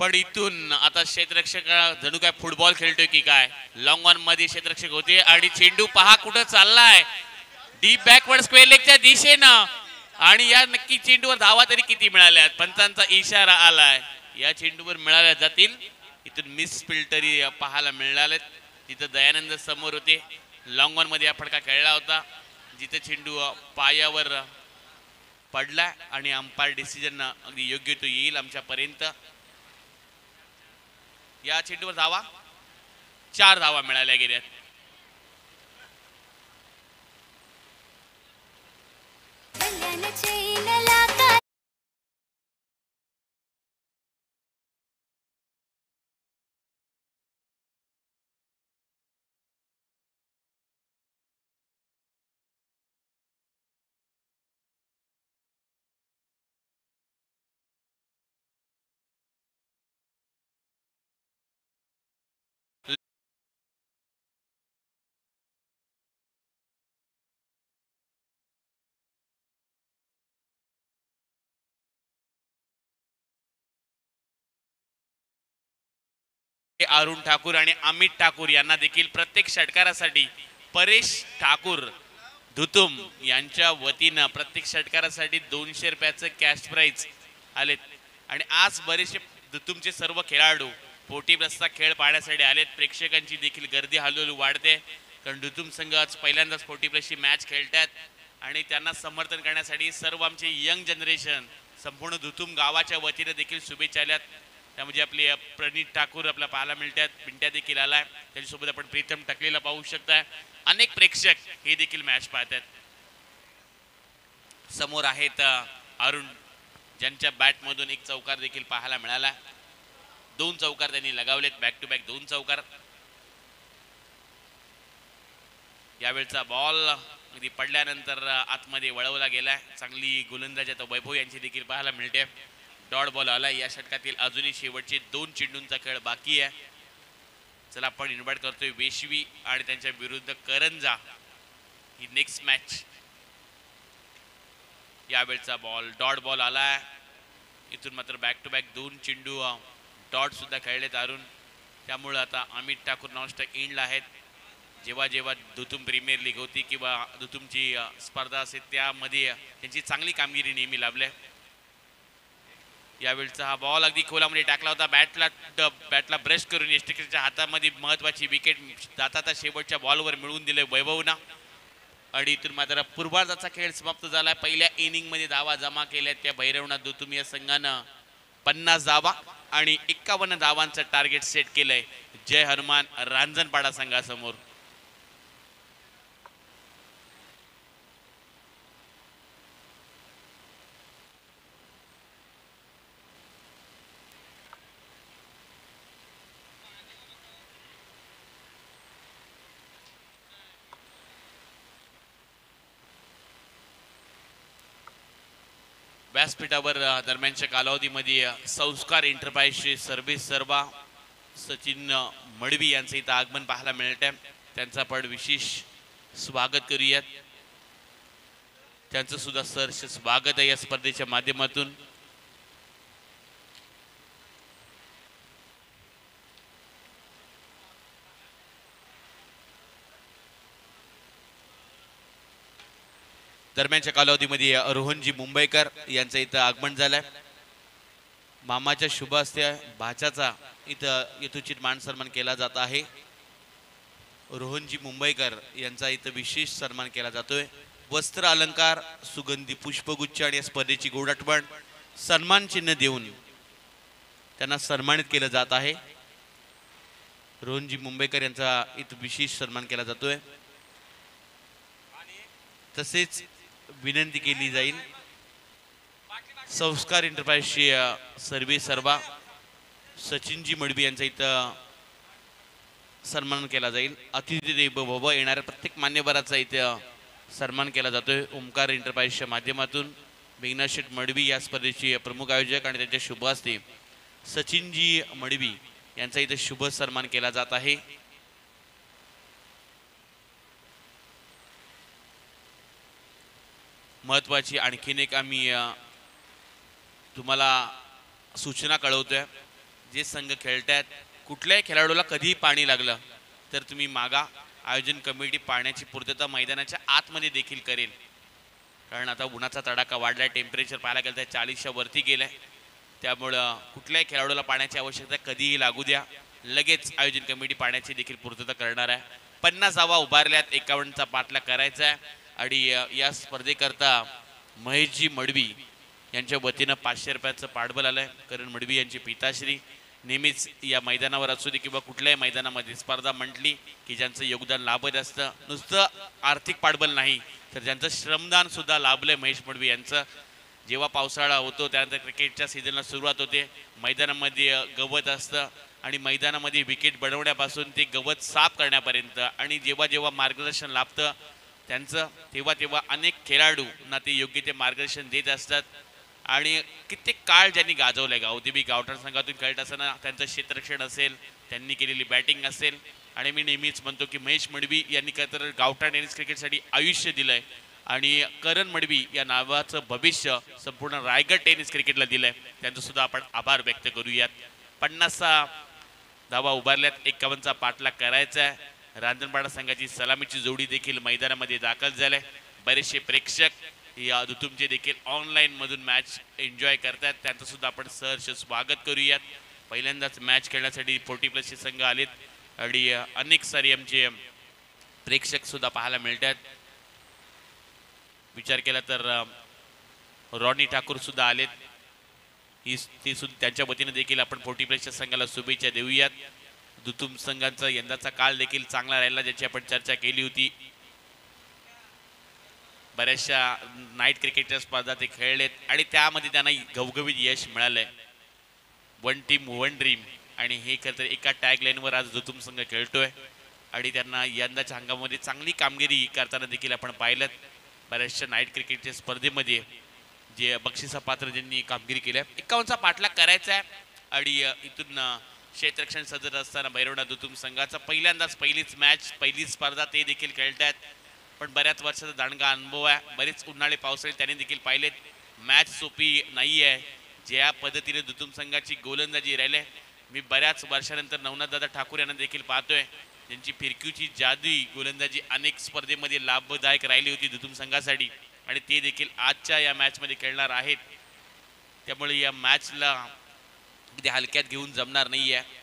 पण इथून आता क्षेत्ररक्षक जणू काय फुटबॉल खेळतोय की काय. लॉंग ऑन मध्ये क्षेत्ररक्षक होते आणि चेंडू पहा कुठं चाललाय. डीप बॅकवर्ड स्क्वेअर लेगच्या दिशेनं आणि या नक्की चेंडूवर धावा तरी किती मिळाल्यात. पंचांचा इशारा आलाय. या चेंडूवर मिळाल्या जातील. इथून मिस फिल्टरी पाहायला मिळाले. तिथं दयानंद समोर होते. लॉंग ऑन मध्ये हा फटका खेळला होता जिथे चेंडू पायावर पडला आणि अंपायर डिसिजन अगदी योग्य तो येईल आमच्यापर्यंत. या चेंडूवर धावा 4 धावा मिळाल्या गेल्यात. अरुण ठाकूर आणि अमित ठाकूर यांना देखील प्रत्येक षटकारासाठी परेश ठाकूर धुतुम यांच्या वतीनं प्रत्येक षटकारासाठी 200 रुपयाचं कॅश प्राइज आलेत आणि आज बरेचसे तुमचे सर्व खेळाडू पोटी रस्ता खेळ पाहण्यासाठी आलेत. प्रेक्षकांची देखील गर्दी हळूहळू वाढते कारण दुतुम संघ आज पहिल्यांदाच 40+ मॅच खेळतात आणि त्यांना समर्थन करण्यासाठी सर्व आमचे यंग जनरेशन संपूर्ण दुतुम गावाच्या वतीने देखील शुभेच्छा आल्यात. त्यामध्ये आपले प्रणित ठाकूर आपल्याला पाहायला मिळतात, पिंट्या देखील आलाय, त्याच्यासोबत आपण प्रीतम टकलेला पाहू शकताय. अनेक प्रेक्षक हे देखील मॅच पाहतात. समोर आहेत अरुण, ज्यांच्या बॅटमधून एक चौकार देखील पाहायला मिळाला. 2 चौकार त्यांनी लगावलेत, बॅक टू बॅक 2 चौकार. यावेळचा बॉल अगदी पडल्यानंतर आतमध्ये वळवला गेलाय. चांगली गोलंदाजी आता वैभव यांची देखील पाहायला मिळते. डॉट बॉल आला. या षटकातील अजूनही शेवटचे 2 चेंडूंचा खेळ बाकी आहे. चला आपण इन्व्हाइट करतोय वेशवी आणि त्यांच्या विरुद्ध करंजा ही नेक्स्ट मॅच. यावेळचा बॉल डॉट बॉल आलाय. इथून मात्र बॅक टू बॅक 2 चेंडू डॉट सुद्धा खेळलेत अरुण. त्यामुळे आता अमित ठाकूर नॉनस्टॉप एंडला आहेत. जेव्हा जेव्हा दुतुम प्रीमियर लीग होती किंवा दुतुमची स्पर्धा असेल त्यामध्ये त्यांची चांगली कामगिरी नेहमी लाभली. यावेळचा हा बॉल अगदी खोलामध्ये टाकला होता. बॅटला ब्रश करून यष्टिकेच्या हातामध्ये महत्वाची विकेट जाता शेवटच्या बॉलवर मिळवून दिले वैभवना. आणि इथून मात्र पूर्वार्धाचा खेळ समाप्त झाला. पहिल्या इनिंगमध्ये धावा जमा केल्या त्या भैरवनाथ दुतुम या संघानं 50 धावा आणि 51 धावांचं टार्गेट सेट केलंय जय हनुमान रांजणपाडा संघासमोर. व्यासपीठावर दरम्यानच्या कालावधीमध्ये संस्कार एंटरप्राइजचे सर्व्हिस सर्वा सचिन मडवी यांचं इथं आगमन पाहायला मिळतं. त्यांचा आपण विशेष स्वागत करूयात. त्यांचं सुद्धा सहर्ष स्वागत आहे या स्पर्धेच्या माध्यमातून. दरम्यानच्या कालावधीमध्ये रोहनजी मुंबईकर यांचं इथं आगमन झालंय. मामाच्या शुभ हस्ते भाच्याचा इथं यथोचित मान सन्मान केला जात आहे. रोहनजी मुंबईकर यांचा इथं विशेष सन्मान केला जातोय. वस्त्र अलंकार, सुगंधी पुष्पगुच्छ आणि या स्पर्धेची गोड आठवण सन्मान चिन्ह देऊन त्यांना सन्मानित केलं जात आहे. रोहनजी मुंबईकर यांचा इथं विशेष सन्मान केला जातोय. तसेच विनंती केली जाईल संस्कार एंटरप्राइजची सर्व्हिस सर्वा सचिनजी मडवी यांचा इथं सन्मान केला जाईल. अतिथी देवो भव येणाऱ्या प्रत्येक मान्यवराचा इथं सन्मान केला जातोय. ओमकार एंटरप्राइजच्या माध्यमातून मेघनाथ शेठ मडवी या स्पर्धेचे प्रमुख आयोजक आणि त्यांच्या शुभ हस्ते सचिनजी मडवी यांचा इथं शुभ सन्मान केला जात आहे. महत्वाची आणखीन एक आम्ही तुम्हाला सूचना कळवतोय. जे संघ खेळतात कुठल्याही खेळाडूला कधीही पाणी लागलं तर तुम्ही मागा. आयोजन कमिटी पाण्याची पूर्तता मैदानाच्या आतमध्ये देखील करेल. कारण आता उन्हाचा तडाखा वाढलाय. टेम्परेचर पाहायला गेलं तर 40च्या वरती गेलंय. त्यामुळं कुठल्याही खेळाडूला पाण्याची आवश्यकता कधीही लागू द्या. लगेच आयोजन कमिटी पाण्याची देखील पूर्तता करणार आहे. 50 धावा उभारल्यात. 51चा पाठलाग करायचा आहे. आणि या स्पर्धेकरता महेशजी मडवी यांच्या वतीनं 500 रुपयाचं पाठबळ आलंय. करण मडवी यांची पिताश्री नेहमीच या मैदानावर असू दे किंवा कुठल्याही मैदानामध्ये स्पर्धा म्हटली की ज्यांचं योगदान लाभत असतं. नुसतं आर्थिक पाठबळ नाही तर ज्यांचं श्रमदान सुद्धा लाभलंय महेश मडवी यांचं. जेव्हा पावसाळा होतो त्यानंतर क्रिकेटच्या सीझनला सुरुवात होते. मैदानामध्ये गवत असतं आणि मैदानामध्ये विकेट बनवण्यापासून ते गवत साफ करण्यापर्यंत आणि जेव्हा जेव्हा मार्गदर्शन लाभतं त्यांचं तेव्हा तेव्हा अनेक खेळाडूंना ते योग्य ते मार्गदर्शन देत असतात. आणि कित्येक काळ ज्यांनी गाजवलंय गावदेवी गावठाण संघातून खेळत असताना त्यांचं क्षेत्ररक्षण असेल, त्यांनी केलेली बॅटिंग असेल. आणि मी नेहमीच म्हणतो की महेश मडवी यांनी काय तर गावठाण टेनिस क्रिकेटसाठी आयुष्य दिलंय आणि करण मडवी या नावाचं भविष्य संपूर्ण रायगड टेनिस क्रिकेटला दिलंय. त्यांचं सुद्धा आपण आभार व्यक्त करूयात. 50 धावा उभारल्यात. 51चा पाठलाग करायचा आहे. रांजणपाडा संघाची सलामीची जोडी देखील मैदानामध्ये दाखल झाले. बरेचसे प्रेक्षक या दुतुमचे देखील ऑनलाईन मधून मॅच एन्जॉय करतात, त्यांचं सुद्धा आपण सहर्ष स्वागत करूयात. पहिल्यांदाच मॅच खेळण्यासाठी 40+ संघ आलेत आणि अनेक सारे आमचे प्रेक्षक सुद्धा पाहायला मिळतात. विचार केला तर रॉनी ठाकूर सुद्धा आलेत, ती सुद्धा त्यांच्या वतीने देखील आपण 40+ संघाला शुभेच्छा देऊयात. दुतुम संघांचा यंदाचा काळ देखील चांगला राहिला, ज्याची आपण चर्चा केली होती. बऱ्याचशा नाईट क्रिकेटच्या स्पर्धा ते खेळलेत आणि त्यामध्ये त्यांना घवघवीत यश मिळालंय. वन टीम वन ड्रीम, आणि हे खरं तर एका टॅग लाईनवर आज दुतुम संघ खेळतोय आणि त्यांना यंदाच्या हंगामामध्ये चांगली कामगिरी करताना देखील आपण पाहिलं. बऱ्याचशा नाईट क्रिकेटच्या स्पर्धेमध्ये जे बक्षिसापात्र ज्यांनी कामगिरी केली आहे, 51चा पाठलाग करायचा आहे. आणि इथून क्षेत्ररक्षण सजत असताना भैरवणा दुतुम संघाचा पहिल्यांदाच पहिलीच मॅच, पहिली स्पर्धा ते देखील खेळतात. पण बऱ्याच वर्षाचा दांडगा अनुभव आहे, बरेच उन्हाळे पावसाळे त्यांनी देखील पाहिलेत. मॅच सोपी नाही आहे. ज्या पद्धतीने दुतुम संघाची गोलंदाजी राहिले, मी बऱ्याच वर्षानंतर नवनाथदादा ठाकूर यांना देखील पाहतोय, त्यांची फिरकीची जादुई गोलंदाजी अनेक स्पर्धेमध्ये लाभदायक राहिली होती दुतुम संघासाठी, आणि ते देखील आजच्या या मॅचमध्ये खेळणार आहेत. त्यामुळे या मॅचला अगदी हलक्यात घेऊन जमणार नाही आहे.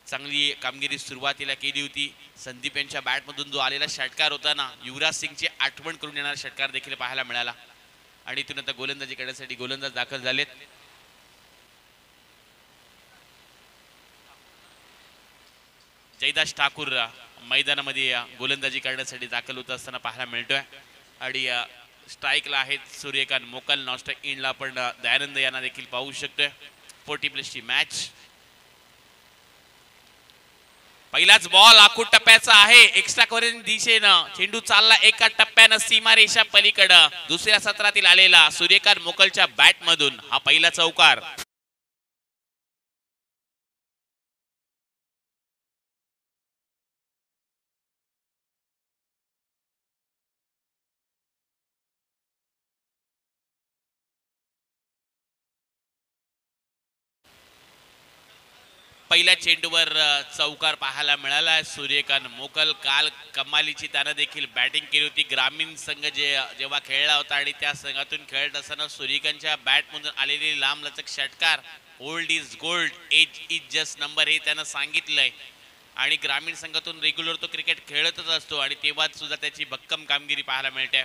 चांगली कामगिरी सुरुवातीला केली होती. संदीप यांच्या बॅटमधून जो आलेला षटकार होता ना, युवराज सिंगची आठवण करून येणारा षटकार देखील पाहायला मिळाला. आणि इथून आता गोलंदाजी करण्यासाठी गोलंदाज दाखल झालेत. जयदास ठाकूर मैदानामध्ये गोलंदाजी करण्यासाठी दाखल होत असताना पाहायला मिळतोय. आणि स्ट्राईकला आहेत सूर्यकांत मोकल, नॉस्ट्राईक इनला आपण दयानंद यांना देखील पाहू शकतोय. 40+ ची मॅच. पहिलाच बॉल आखूड टप्प्याचा आहे, एक्स्ट्रा कव्हरेज दिशेनं चेंडू चालला एका टप्प्यानं सीमारेषा पलीकडं. दुसऱ्या सत्रातील आलेला सूर्यकांत मोकलच्या बॅट मधून हा पहिला चौकार. पहिल्या चेंडूवर चौकार पाहायला मिळाला. सूर्यकांत मोकल काल कमालीची त्यानं देखील बॅटिंग केली होती. ग्रामीण संघ जेव्हा खेळला होता आणि त्या संघातून खेळत असताना सूर्यकांतच्या बॅटमधून आलेली लांबलचक षटकार, old is gold, age is just number, हे त्यानं सांगितलंय. आणि ग्रामीण संघातून रेग्युलर तो क्रिकेट खेळतच असतो आणि तेव्हा सुद्धा त्याची भक्कम कामगिरी पाहायला मिळते.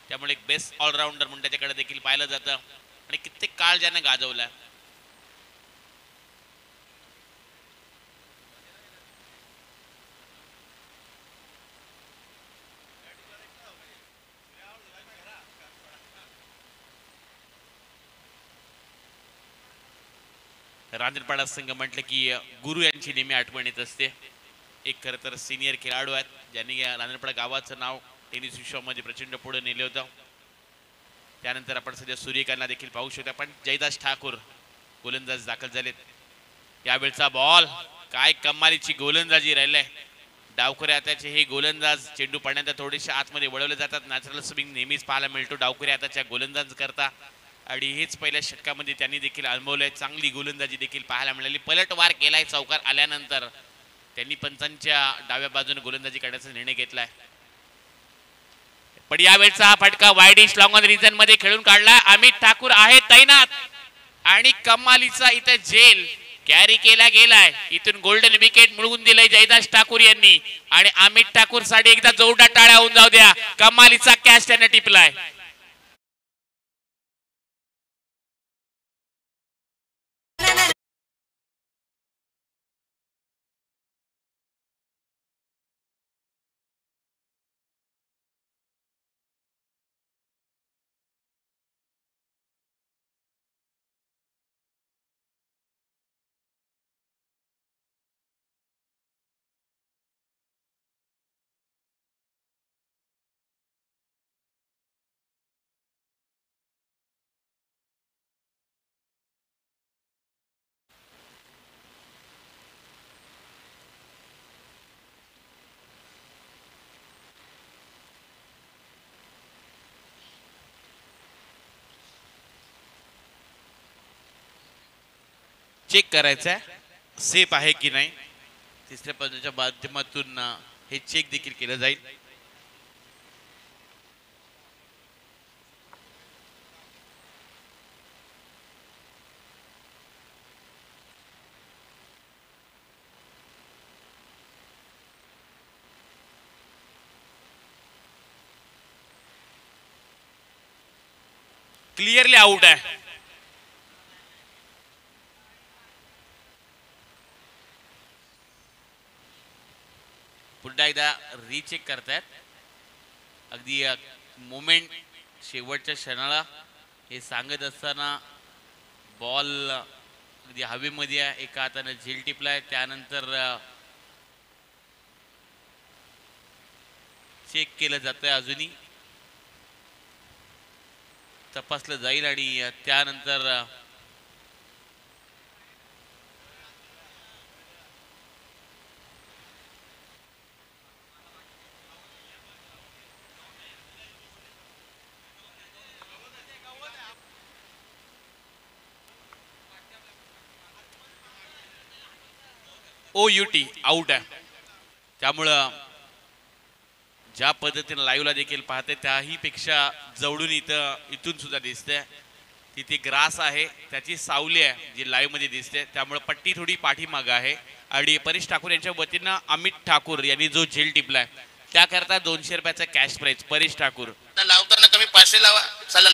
त्यामुळे एक बेस्ट ऑलराऊंडर म्हणून त्याच्याकडे देखील पाहिलं जातं आणि कित्येक काळ ज्यानं गाजवला. रांजणपाडा संघ म्हटलं की गुरु यांची नेहमी आठवण येत असते. एक खरं तर सिनियर खेळाडू आहेत, ज्यांनी रांजणपाडा गावाचं नाव टेनिस विश्वामध्ये प्रचंड पुढे नेले होतं. त्यानंतर आपण सध्या सूर्यकांतला देखील पाहू शकतो. पण जयदास ठाकूर गोलंदाज दाखल झालेत. यावेळचा बॉल, काय कमालीची गोलंदाजी राहिलाय. डावखुरे हाताचे हे गोलंदाज चेंडू पडण्यात थोडेसे आतमध्ये वळवले जातात. नॅचरल स्विंग नेहमीच पाहायला मिळतो डावखुरे हाताच्या गोलंदाज करता, आणि हेच पहिल्या षटकामध्ये त्यांनी देखील अनुभवलंय. चांगली गोलंदाजी देखील पाहायला मिळाली. पलटवार केलाय चौकार आल्यानंतर. त्यांनी पंचांच्या डाव्या बाजूने गोलंदाजी करण्याचा निर्णय घेतलाय. पण यावेळचा हा फटका वाईडिश लॉंग ऑन रिजन मध्ये खेळून काढला. अमित ठाकूर आहे तैनात आणि कमालीचा इथे झेल कॅरी केला गेलाय. इथून गोल्डन विकेट मिळवून दिलंय जयदास ठाकूर यांनी, आणि अमित ठाकूर साठी एकदा जोरदार टाळ्या होऊन जाऊ द्या. कमालीचा कॅच त्याने टिपलाय. चेक करायचं आहे सेफ आहे की नाही. तिसऱ्या पंचाच्या माध्यमातून हे चेक देखील केलं जाईल. क्लिअरली आउट आहे. पुन्हा एकदा रीचेक करतायत. अगदी मोमेंट शेवटच्या क्षणाला हे सांगत असताना बॉल अगदी हवेमध्ये आहे, एका हाताने झेल टिपलाय. त्यानंतर चेक केलं जातंय, अजूनही तपासलं जाईल आणि त्यानंतर OUT आउट आहे. त्यामुळं ज्या पद्धतीने लाईव्हला देखील पाहते त्याही पेक्षा जवळून इथून सुद्धा दिसते. तिथे ग्रास आहे, त्याची सावली आहे जी लाईव्ह मध्ये दिसते. त्यामुळे पट्टी थोडी पाठीमागं आहे. आणि परेश ठाकूर यांच्या वतीनं अमित ठाकूर यांनी जो झेल टिपलाय त्याकरता 200 रुपयाचा कॅश प्राइज. परेश ठाकूर लावताना कमी 500 लावा. चला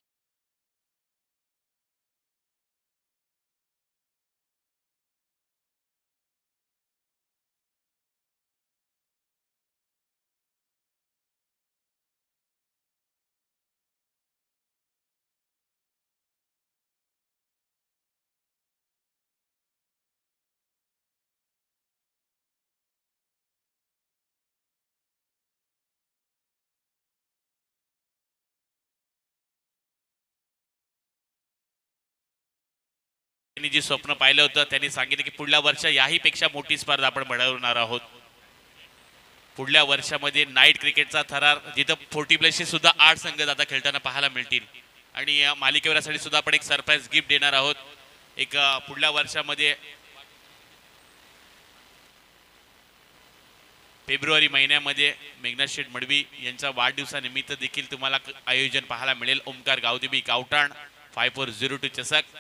त्यांनी जी स्वप्न पाहिलं होतं त्यांनी सांगितलं की पुढल्या वर्षा याही पेक्षा मोठी स्पर्धा आपण भरवणार आहोत. पुढल्या वर्षामध्ये नाईट क्रिकेटचा थरार जिथं 40+ सुद्धा 8 संघ आता खेळताना पाहायला मिळतील. आणि या मालिकेवरसाठी सुद्धा आपण एक सरप्राईज गिफ्ट देणार आहोत. एक पुढल्या वर्षामध्ये फेब्रुवारी महिन्यामध्ये मेघनाथ शेठ मडवी यांच्या वाढदिवसानिमित्त देखील तुम्हाला आयोजन पाहायला मिळेल. ओमकार गावदेवी गावठाण 5402 चषक.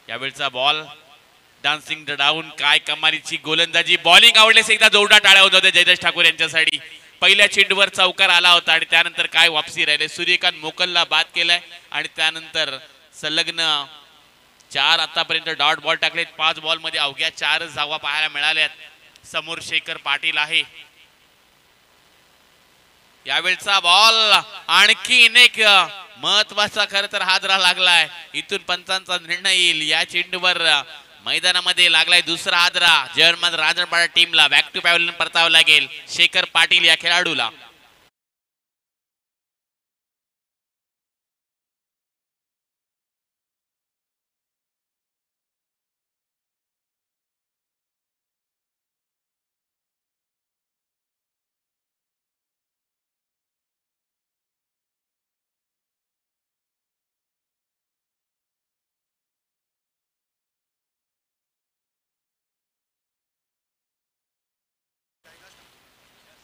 यावेळचा बॉल डान्सिंग द डाऊन, काय कमालीची गोलंदाजी. बॉलिंग आवडल्यास एकदा जोरदार टाळ्या होत होत्या जयदेश ठाकूर यांच्यासाठी. पहिल्या चेंडूवर चौकार आला होता आणि त्यानंतर काय वापसी राहिले. सूर्यकांत मोकलला बाद केलाय आणि त्यानंतर संलग्न 4 आतापर्यंत डॉट बॉल टाकलेत. 5 बॉल मध्ये अवघ्या 4 धावा पाहायला मिळाल्यात. समोर शेखर पाटील आहे. यावेळचा बॉल आणखीन एक महत्वाचा खरं तर हादरा लागलाय. इथून पंचांचा निर्णय येईल. या चेंडूवर मैदानामध्ये लागलाय दुसरा हादरा. जर्मन राजनपाडा टीमला बॅक टू पॅव्हलियन परतावं लागेल शेखर पाटील या खेळाडूला.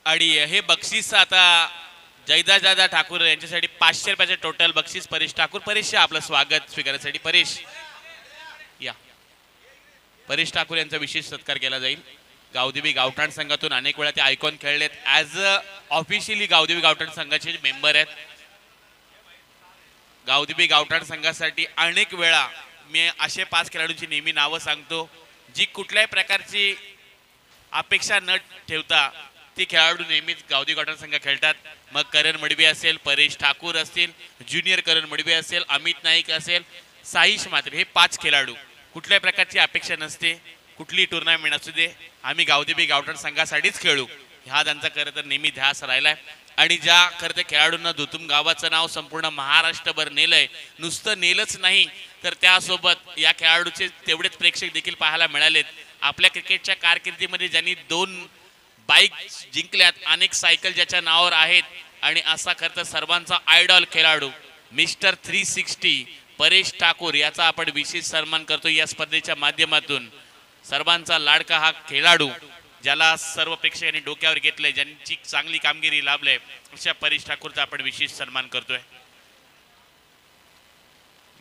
आणि हे बक्षीस आता जयदा ठाकूर यांच्यासाठी 500 रुपयाचे टोटल बक्षीस. परेश ठाकूर, परेश आपलं स्वागत स्वीकारण्यासाठी. परेश या. परेश ठाकूर यांचा विशेष सत्कार केला जाईल. गावदेवी गावठाण संघातून अनेक वेळा ते आयकॉन खेळलेत. ऍज ऑफिशियली गावदेवी गावठाण संघाचे मेंबर आहेत. गावदेवी गावठाण संघासाठी अनेक वेळा मी असे 5 खेळाडूंची नेहमी नावं सांगतो जी कुठल्याही प्रकारची अपेक्षा न ठेवता ती खेळाडू नेहमीच गावदेवी गावठाण संघ खेळतात. मग करण मडवी असेल, परेश ठाकूर असतील, ज्युनियर करण मडवी असेल, अमित नाईक असेल, साईश मात्रे, हे 5 खेळाडू कुठल्याही प्रकारची अपेक्षा नसते. कुठली टुर्नामेंट असू दे आम्ही गावदेवी गावठाण संघासाठीच खेळू, हा त्यांचा खरं तर नेहमी ध्यास राहिलाय. आणि ज्या खरं तर खेळाडूंना दुतुम गावाचं नाव संपूर्ण महाराष्ट्रभर नेलंय, नुसतं नेलंच नाही तर त्यासोबत या खेळाडूचे तेवढेच प्रेक्षक देखील पाहायला मिळालेत. आपल्या क्रिकेटच्या कारकिर्दीमध्ये ज्यांनी 2 बाईक जिंकल्यात, अनेक सायकल ज्याच्या नावावर आहेत. आणि असा खरं तर सर्वांचा आयडॉल खेळाडू मिस्टर 360 परेश ठाकूर याचा आपण विशेष सन्मान करतो या स्पर्धेच्या माध्यमातून. सर्वांचा लाडका हा खेळाडू ज्याला सर्व प्रेक्षकांनी डोक्यावर घेतलंय, ज्यांची चांगली कामगिरी लाभले, अशा परेश ठाकूरचा आपण विशेष सन्मान करतोय.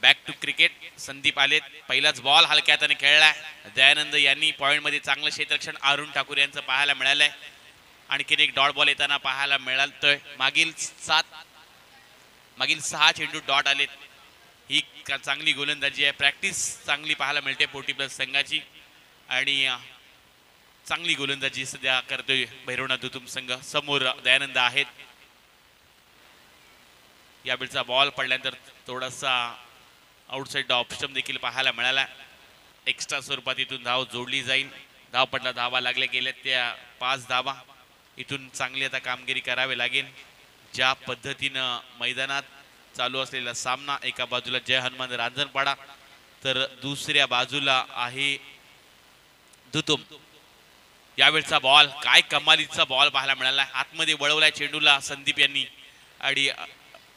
Back to cricket. संदीप आलेत. पहिलाच बॉल हलक्या हाताने खेळलाय. दयानंद यांनी पॉइंट मध्ये चांगलं क्षेत्ररक्षण अरुण ठाकूर यांचं पाहायला मिळालंय. आणखीन एक डॉट बॉल येताना पाहायला मिळालतोय. मागील 6 चेंडू डॉट आलेत. ही चांगली गोलंदाजी आहे, प्रॅक्टिस चांगली पाहायला मिळते पोटी प्लस संघाची आणि चांगली गोलंदाजी सध्या करतोय भैरवनाथ दुतुम संघ. समोर दयानंद आहेत. यावेळचा बॉल पडल्यानंतर थोडासा आउटसाइड ऑप्शन देखील पाहायला मिळाला. एक्स्ट्रा स्वरूपात इथून धाव जोडली जाईल. धावपटला धावा लागल्या गेल्या त्या 5 धावा. इथून चांगली आता कामगिरी करावी लागेल. ज्या पद्धतीनं मैदानात चालू असलेला सामना, एका बाजूला जय हनुमान रांजणपाडा तर दुसऱ्या बाजूला आहे दुतुम. यावेळचा बॉल काय कमालीचा बॉल पाहायला मिळाला. आतमध्ये वळवलाय चेंडूला संदीप यांनी आणि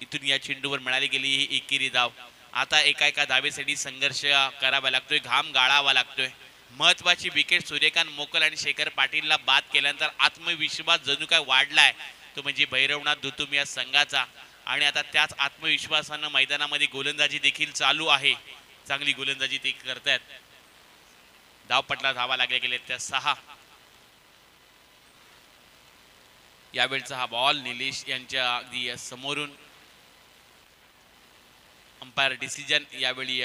इथून या चेंडूवर मिळाली गेली ही एकेरी धाव. आता एका धावेसाठी संघर्ष करावा लागतोय, घाम गाळावा लागतोय. महत्वाची विकेट सूर्यकांत मोकल आणि शेखर पाटीलला बाद केल्यानंतर आत्मविश्वास जणू काय वाढलाय तो म्हणजे भैरवनाथ दुतुम या संघाचा. आणि आता त्याच आत्मविश्वासानं मैदानामध्ये गोलंदाजी देखील चालू आहे. चांगली गोलंदाजी ते करतायत. धावपटला धावा लागल्या गेल्या त्या 6. यावेळचा हा बॉल निलेश यांच्या अगदी समोरून अंपायर डिसिजन. यावेळी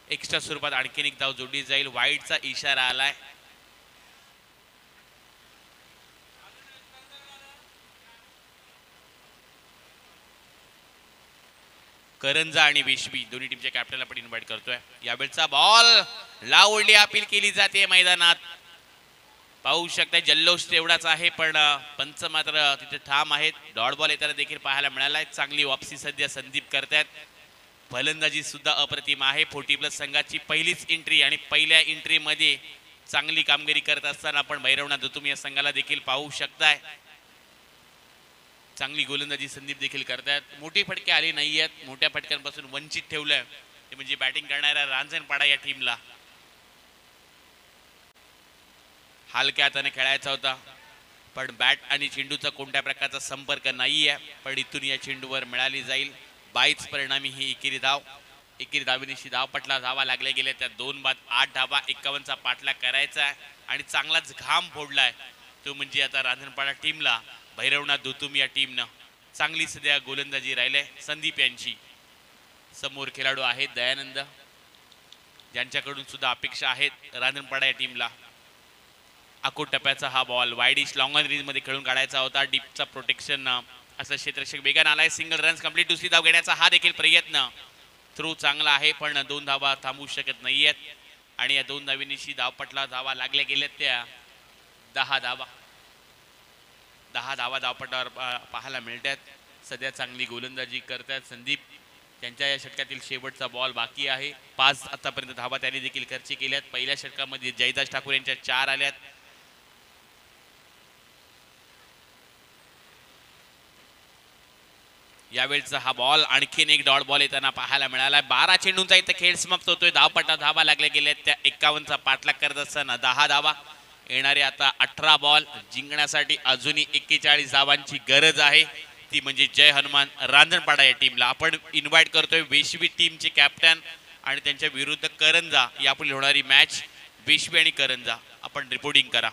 एक्स्ट्रा स्वरूपात आणखीन एक धाव जोडली जाईल. वाईडचा इशारा आलाय. करंजा आणि विश्वी दोन्ही टीमच्या कॅप्टनला पण इन्व्हाइट करतोय. यावेळचा बॉल लावली अपील केली जाते मैदानात. पाहू शकता जल्लोष तेवढाच आहे पण पंच मात्र तिथे ठाम आहेत. डॉट बॉल येताना देखील पाहायला मिळालाय. चांगली वापसी सध्या संदीप करतायत. फलंदाजी सुद्धा अप्रतिम आहे. 40+ संघाची पहिलीच एंट्री आणि पहिल्या एंट्री मध्ये चांगली कामगिरी करत असताना आपण भैरवनाथ दुतुम या संघाला देखील पाहू शकताय. चांगली गोलंदाजी संदीप देखील करतायत. मोठी फटके आली नाही आहेत. मोठ्या फटक्यांपासून वंचित ठेवलंय ते म्हणजे बॅटिंग करणाऱ्या रांजणपाडा या टीमला. हलक्या हाताने खेळायचा होता पण बॅट आणि चेंडूचा कोणत्या प्रकारचा संपर्क नाही आहे. पण इथून या चेंडूवर मिळाली जाईल 22 परिणामी ही एकेरी धाव. एकेरी धावेनिशी धावपटला धावा लागल्या गेल्या त्या 2 बाद 8 धावा. 51चा पाठलाग करायचा आहे आणि चांगलाच घाम फोडलाय तो म्हणजे आता रांजणपाडा टीमला. भैरवनाथ दुतुम या टीमनं चांगली सध्या गोलंदाजी राहिले. संदीप यांची समोर खेळाडू आहेत दयानंद ज्यांच्याकडून सुद्धा अपेक्षा आहेत रांजणपाडा या टीमला. आखूड टप्प्याचा हा ball widish long on range मध्ये खेळून काढायचा होता. डीपचा प्रोटेक्शन असं क्षेत्ररक्षक वेगाने आलाय. Single runs complete. दुसरी धाव घेण्याचा हा देखील प्रयत्न. थ्रू चांगला आहे पण 2 धावा थांबवू शकत नाहीयेत आणि या 2 धावेनिशी धावपटला धावा लागल्या गेल्यात त्या 10 धावा. 10 धावा धावपटावर पाहायला मिळतात. सध्या चांगली गोलंदाजी करतात संदीप. त्यांच्या या षटकातील शेवटचा बॉल बाकी आहे. 5 आतापर्यंत धावा त्यांनी देखील खर्च केल्यात. पहिल्या षटकामध्ये जयदास ठाकूर यांच्या 4 आल्यात. यावेळचा हा बॉल आणखीन एक डॉट बॉल येताना पाहायला मिळाला. 12 चेंडूंचा इथं खेळ समाप्त होतोय. धावपटा धावा लागल्या गेल्या त्या 51चा पाठलाग करत असताना 10 धावा. येणारे आता 18 बॉल जिंकण्यासाठी अजूनही 41 धावांची गरज आहे. ती म्हणजे जय हनुमान रांजणपाडा या टीमला. आपण इन्व्हाइट करतोय वेशवी टीमचे कॅप्टन आणि त्यांच्या विरुद्ध करंजा यापुढे होणारी मॅच. वेशवी आणि करंजा आपण रिपोर्टिंग करा.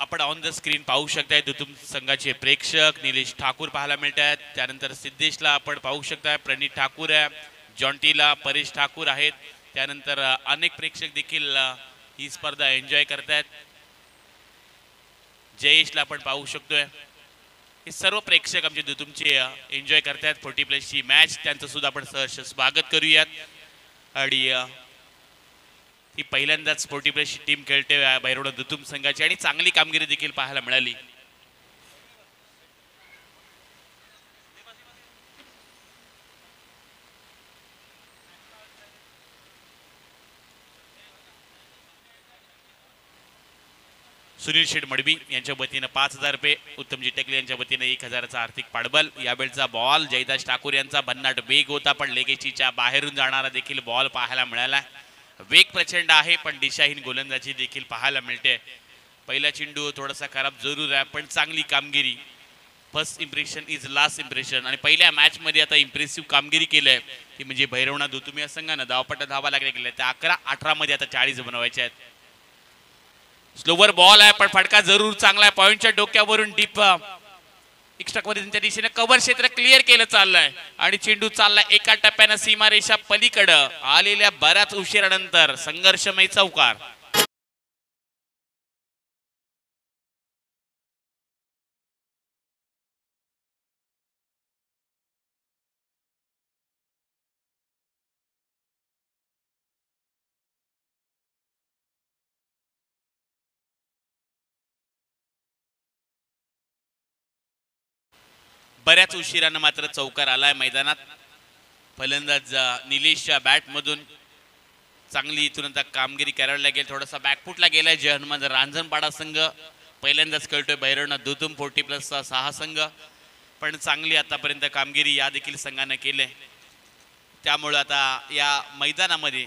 आपण ऑन द स्क्रीन पाहू शकताय दुतुम संघाचे प्रेक्षक निलेश ठाकूर पाहायला मिळतात. त्यानंतर सिद्धेशला आपण पाहू शकताय. प्रणित ठाकूर आहे. जॉन्टीला परेश ठाकूर आहेत. त्यानंतर अनेक प्रेक्षक देखील ही स्पर्धा एन्जॉय करतात. जयेशला आपण पाहू शकतोय. हे सर्व प्रेक्षक आमचे दुतुमचे एन्जॉय करतात 40+ ची मॅच. त्यांचं सुद्धा आपण सहर्ष स्वागत करूयात. आणि ही पहिल्यांदाच 40+ ची टीम खेळते भैरवनाथ दुतुम संघाची आणि चांगली कामगिरी देखील पाहायला मिळाली. सुनील शेठ मडबी यांच्या वतीनं 5,000 रुपये, उत्तमजी टेकले यांच्या वतीनं 1,000चा आर्थिक पाठबल. यावेळचा बॉल जयदास ठाकूर यांचा भन्नाट वेग होता, पण लेगेचीच्या बाहेरून जाणारा देखील बॉल पाहायला मिळाला. वेग प्रचंड आहे, पण दिशाहीन गोलंदाजी देखील पाहायला मिळते. पहिला चेंडू थोडासा खराब जरूर आहे, पण चांगली कामगिरी. First impression is last impression. आणि पहिल्या मॅच मध्ये आता इम्प्रेसिव्ह कामगिरी केलंय ती म्हणजे भैरवनाथ दुतुमी या संघानं धावपट्टा धावा लागल्या गेल्या त्या 11-18 मध्ये आता 40 बनवायच्या आहेत. स्लोवर बॉल आहे, पण फटका जरूर चांगला आहे. पॉइंटच्या डोक्यावरून डीप एक्स्ट्रा मध्ये त्यांच्या दिशेने कव्हर क्षेत्र क्लिअर केलं चाललंय आणि चेंडू चाललाय एका टप्प्यानं सीमारेषा पलीकडं. आलेल्या बऱ्याच उशिरानंतर संघर्षमय चौकार. बऱ्याच उशिरानं मात्र चौकार आलाय मैदानात. फलंदाज निलेशच्या बॅट मधून चांगली इथून आता कामगिरी करावी लागेल. थोडासा बॅकफुटला गेलाय जय हनुमान रांजणपाडा संघ. पहिल्यांदाच खेळतोय भैरवनाथ दुतुम 40+चा 6 संघ, पण चांगली आतापर्यंत कामगिरी या देखील संघाने केले. त्यामुळे आता या मैदानामध्ये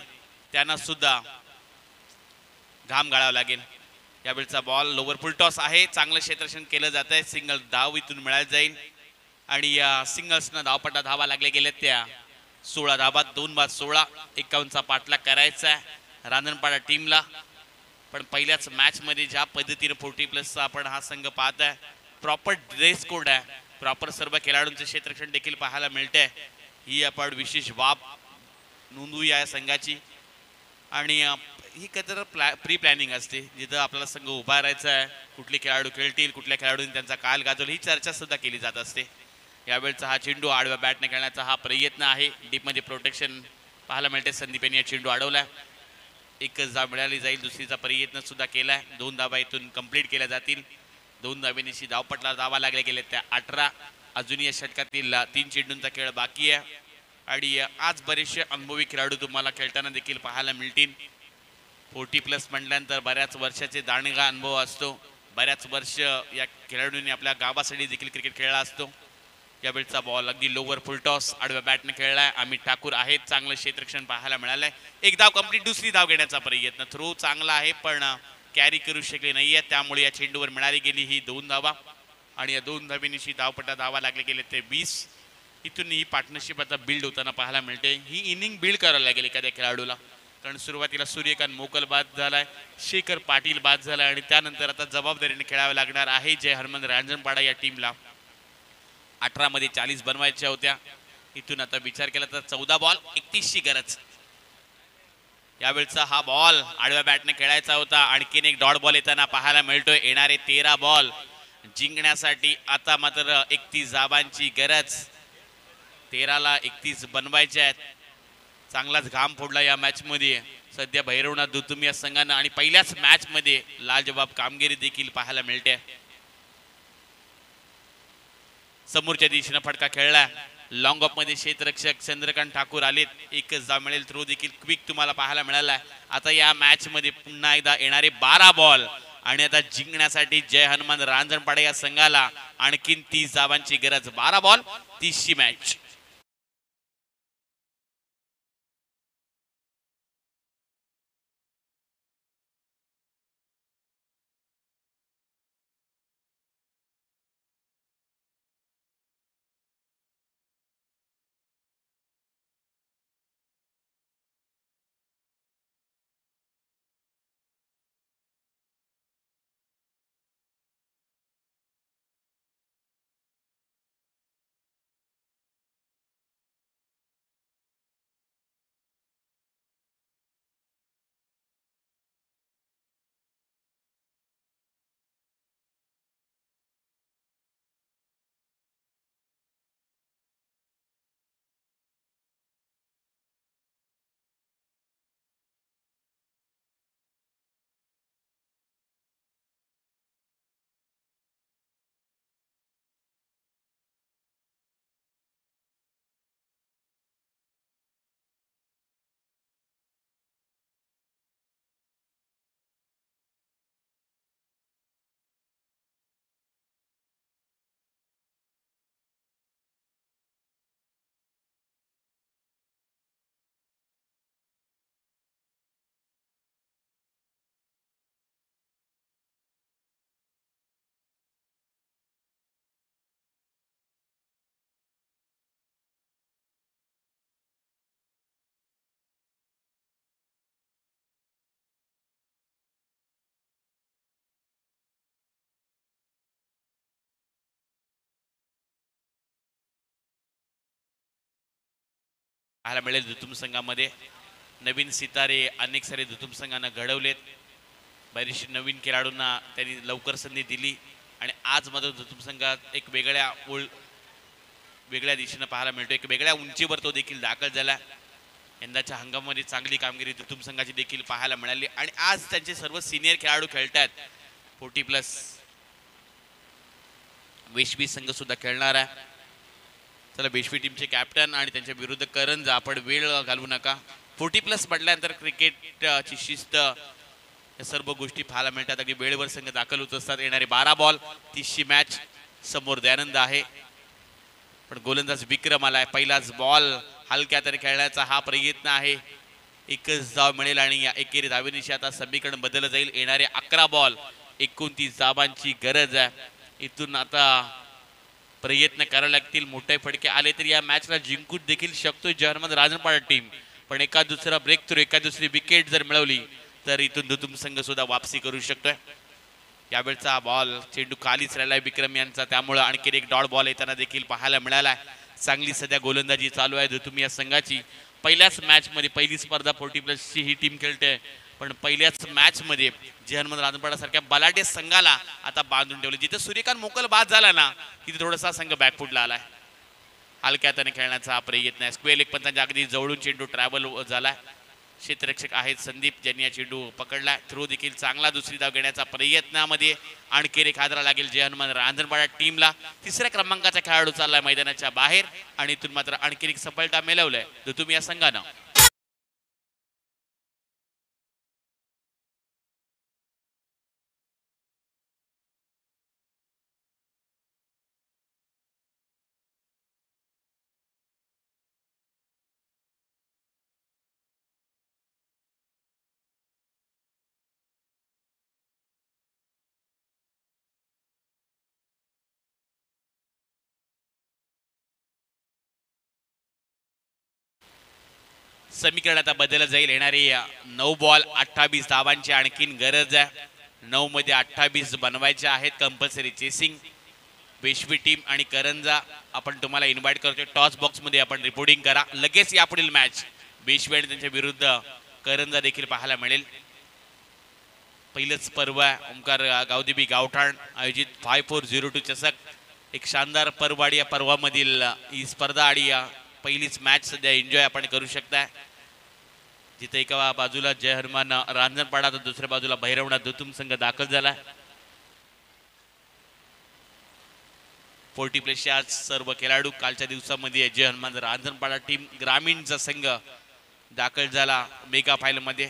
त्यांना सुद्धा घाम गाळावा लागेल. यावेळचा बॉल लोवर फुल टॉस आहे, चांगलं क्षेत्ररक्षण केलं जात आहे. सिंगल धाव इथून मिळायला जाईल आणि या सिंगल्सनं धावपट्टा धावा लागल्या गेल्या त्या 16 धावात 2-16. 51चा पाठलाग करायचा आहे रांजणपाडा टीमला. पण पहिल्याच मॅच मध्ये ज्या पद्धतीने 40+चा आपण हा संघ पाहत आहे, प्रॉपर ड्रेस कोड आहे, प्रॉपर सर्व खेळाडूंचे क्षेत्ररक्षण देखील पाहायला मिळते. ही आपण विशेष बाब नोंदवूया या संघाची. आणि ही कधी प्री प्लॅनिंग असते, जिथं आपल्याला संघ उभा राहायचा आहे, कुठले खेळाडू खेळतील, कुठल्या खेळाडूंनी त्यांचा काल गाजवला, ही चर्चा सुद्धा केली जात असते. यावेळचा हा चेंडू आडव्या बॅटने खेळण्याचा हा प्रयत्न आहे. डीपमध्ये प्रोटेक्शन पाहायला मिळते. संदीप यांनी हा चेंडू अडवलाय. एकच धाव मिळाली जाईल, दुसरीचा प्रयत्न सुद्धा केलाय. 2 धावा इथून कंप्लीट केल्या जातील. 2 धावेनिशी धावपटला धावा लागल्या गेल्या त्या 18. अजूनही या षटकातील 3 चेंडूंचा खेळ बाकी आहे आणि आज बरेचसे अनुभवी खेळाडू तुम्हाला खेळताना देखील पाहायला मिळतील. 40+ म्हटल्यानंतर बऱ्याच वर्षाचे दांडगा अनुभव असतो. बऱ्याच वर्ष या खेळाडूंनी आपल्या गावासाठी देखील क्रिकेट खेळला असतो. यावेळचा बॉल अगदी लोवर फुल टॉस आडव्या बॅटने खेळलाय. अमित ठाकूर आहेत, चांगलं क्षेत्ररक्षण पाहायला मिळालंय. एक धाव कंप्लीट, दुसरी धाव घेण्याचा प्रयत्न. थ्रो चांगला आहे, पण कॅरी करू शकले नाहीये, त्यामुळे या चेंडूवर मिळाली गेली ही 2 धावा. आणि या 2 धावेनिशी धावपट्टा धावा लागले गेले ते 20. इथून ही पार्टनरशिप आता बिल्ड होताना पाहायला मिळते. ही इनिंग बिल्ड करायला लागेल एखाद्या खेळाडूला, कारण सुरुवातीला सूर्यकांत मोकल बाद झालाय, शेखर पाटील बाद झालाय आणि त्यानंतर आता जबाबदारीने खेळावे लागणार आहे जय हनुमान रांजणपाडा या टीमला. 18 मध्ये 40 बनवायच्या होत्या. इथून आता विचार केला तर 14 बॉल 31ची गरज. यावेळचा हा बॉल आडव्या बॅटने खेळायचा होता. आणखीन एक डॉट बॉल येताना पाहायला मिळतोय. येणारे 13 बॉल जिंकण्यासाठी आता मात्र 31 धावांची गरज. 13ला 31 बनवायचे आहेत. चांगलाच घाम फोडला या मॅच मध्ये सध्या भैरवनाथ दुतुमी या संघानं आणि पहिल्याच मॅच मध्ये लाजवाब कामगिरी देखील पाहायला मिळते. समोरच्या दिशेने फटका खेळला. लॉंग ऑफ मध्ये क्षेत्ररक्षक चंद्रकांत ठाकूर आलेत. एकच धाव मिळेल. थ्रो देखील क्विक तुम्हाला पाहायला मिळाला. आता या मॅच मध्ये पुन्हा एकदा येणारे 12 बॉल आणि आता जिंकण्यासाठी जय हनुमान रांजणपाडा या संघाला आणखीन 30 धावांची गरज. 12 बॉल 30ची मॅच. पाहायला मिळेल दुतुम संघामध्ये. नवीन सितारे अनेक सारे दुतुम संघांना घडवलेत. बरीचशी नवीन खेळाडूंना त्यांनी लवकर संधी दिली आणि आज मात्र दुतुम संघात एक वेगळ्या दिशेनं पाहायला मिळतो. एक वेगळ्या उंचीवर तो देखील दाखल झाला. यंदाच्या हंगामामध्ये चांगली कामगिरी दुतुम संघाची देखील पाहायला मिळाली आणि आज त्यांचे सर्व सिनियर खेळाडू खेळतात. 40+ वेशवी संघ सुद्धा खेळणार आहे. चला वेशवी टीमचे कॅप्टन आणि त्यांच्या विरुद्ध करंज, आपण वेळ घालवू नका. 40+ म्हटल्यानंतर क्रिकेटची शिस्त या सर्व गोष्टी पाहायला मिळतात. अगदी वेळेवर संघ दाखल होत असतात. येणारे 12 बॉल 30ची मॅच. समोर दयानंद आहे पण गोलंदाज विक्रम आलाय. पहिलाच बॉल हलक्या तरी खेळण्याचा हा प्रयत्न आहे. एकच धाव मिळेल आणि या एकेरी धावेनिशी आता समीकरण बदललं जाईल. येणारे 11 बॉल 29 धावांची गरज आहे. इथून आता प्रयत्न करावे लागतील. मोठे फटके आले तरी या मॅचला जिंकू देखील शकतो जर्मन राजनपाडा टीम. पण एका दुसरा ब्रेक थ्रू, एका दुसरी विकेट जर मिळवली तर इथून दुतुम संघ सुद्धा वापसी करू शकतोय. यावेळचा बॉल चेंडू खालीच राहिलाय विक्रम यांचा, त्यामुळे आणखी एक डॉट बॉल येताना देखील पाहायला मिळाला. चांगली सध्या गोलंदाजी चालू आहे दुतुम या संघाची. पहिल्याच मॅच मध्ये, पहिली स्पर्धा 40+ ही टीम खेळते पण पहिल्याच मॅच मध्ये जर्मन राजनपाडा सारख्या बलाढ्य संघाला आता बांधून ठेवले. जिथे सूर्यकांत मोकल बाद झाला ना तिथे थोडासा संघ बॅकफुटला आलाय. हलक्या त्याने खेळण्याचा हा प्रयत्न आहे. स्क्वेअर लेग पंचांच्या अगदी जवळून चेंडू ट्रॅव्हल झालाय. क्षेत्ररक्षक आहेत संदीप ज्यांनी या चेंडू पकडला. थ्रो देखील चांगला दुसरी धाव घेण्याचा प्रयत्नामध्ये आणखी एक हादरा लागेल जर्मन रांजणपाडा टीमला. तिसऱ्या क्रमांकाचा खेळाडू चाललाय मैदानाच्या बाहेर आणि इथून मात्र आणखी एक सफलता मिळवलंय दुतुम या संघानं. समीकरण आता बदललं जाईल. येणारी 9 बॉल 28 धावांची आणखीन गरज आहे. 9 मध्ये 28 बनवायचे आहेत. Compulsory chasing. वेशवी टीम आणि करंजा आपण तुम्हाला इन्व्हाइट करतोय. टॉस बॉक्स मध्ये आपण रिपोर्टिंग करा. लगेच यापुढील मॅच वेशवी आणि त्यांच्या विरुद्ध करंजा देखील पाहायला मिळेल. पहिलंच पर्व आहे ओमकार गावदेवी गावठाण आयोजित 5402 चषक. एक शानदार पर्वाडी या पर्वामधील ही स्पर्धा आणि पहिलीच मॅच सध्या एन्जॉय आपण करू शकता. जिथे एका बाजूला जय हनुमान रांजणपाडा तर दुसऱ्या बाजूला भैरवणा दुतुम संघ दाखल झाला. 40+ आज सर्व खेळाडू. कालच्या दिवसामध्ये जय हनुमान रांजणपाडा टीम ग्रामीणचा संघ दाखल झाला मेगा फायनल मध्ये.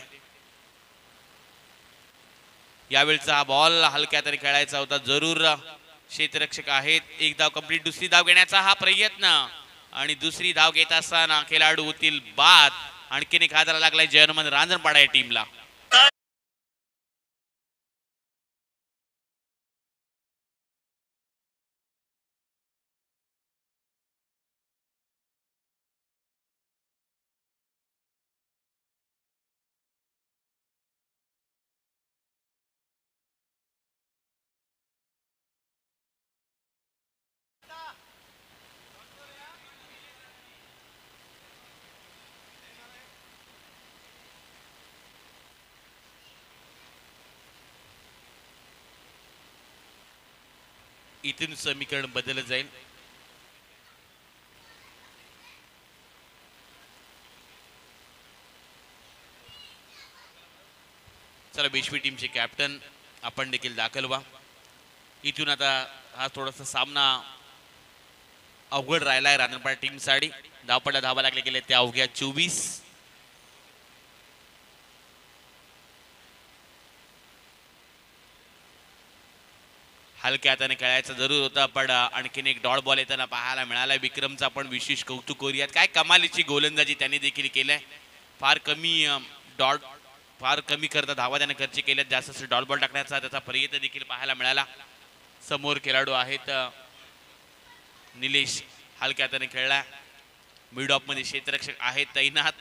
यावेळचा हा बॉल हलक्या तरी खेळायचा होता. जरूर क्षेत्ररक्षक आहेत. एक धाव कंप्लीट. दुसरी धाव घेण्याचा हा प्रयत्न आणि दुसरी धाव घेत असताना खेळाडू होतील बाद. आणखीन एक हादरा लागलाय जर्मन रांजणपाडा या टीमला. इथून समीकरण बदललं जाईल. चला वेशवी टीमचे कॅप्टन आपण देखील दाखल व्हा. इथून आता हा थोडासा सामना अवघड राहिलाय रांजणपाडा टीमसाठी. धावपडला धावा लागले गेले त्या अवघ्या 24. हलक्या हाताने खेळायचा जरूर होता पण आणखीन एक डॉट बॉल येताना पाहायला मिळाला. विक्रमचा आपण विशेष कौतुक करूयात. काय कमालीची गोलंदाजी त्यांनी देखील केलंय. फार कमी करता धावा त्याने खर्च केल्यात. जास्त डॉट बॉल टाकण्याचा त्याचा प्रयत्न देखील पाहायला मिळाला. समोर खेळाडू आहेत निलेश. हलक्या हाताने खेळला. मिड ऑफ मध्ये क्षेत्ररक्षक आहेत तैनात.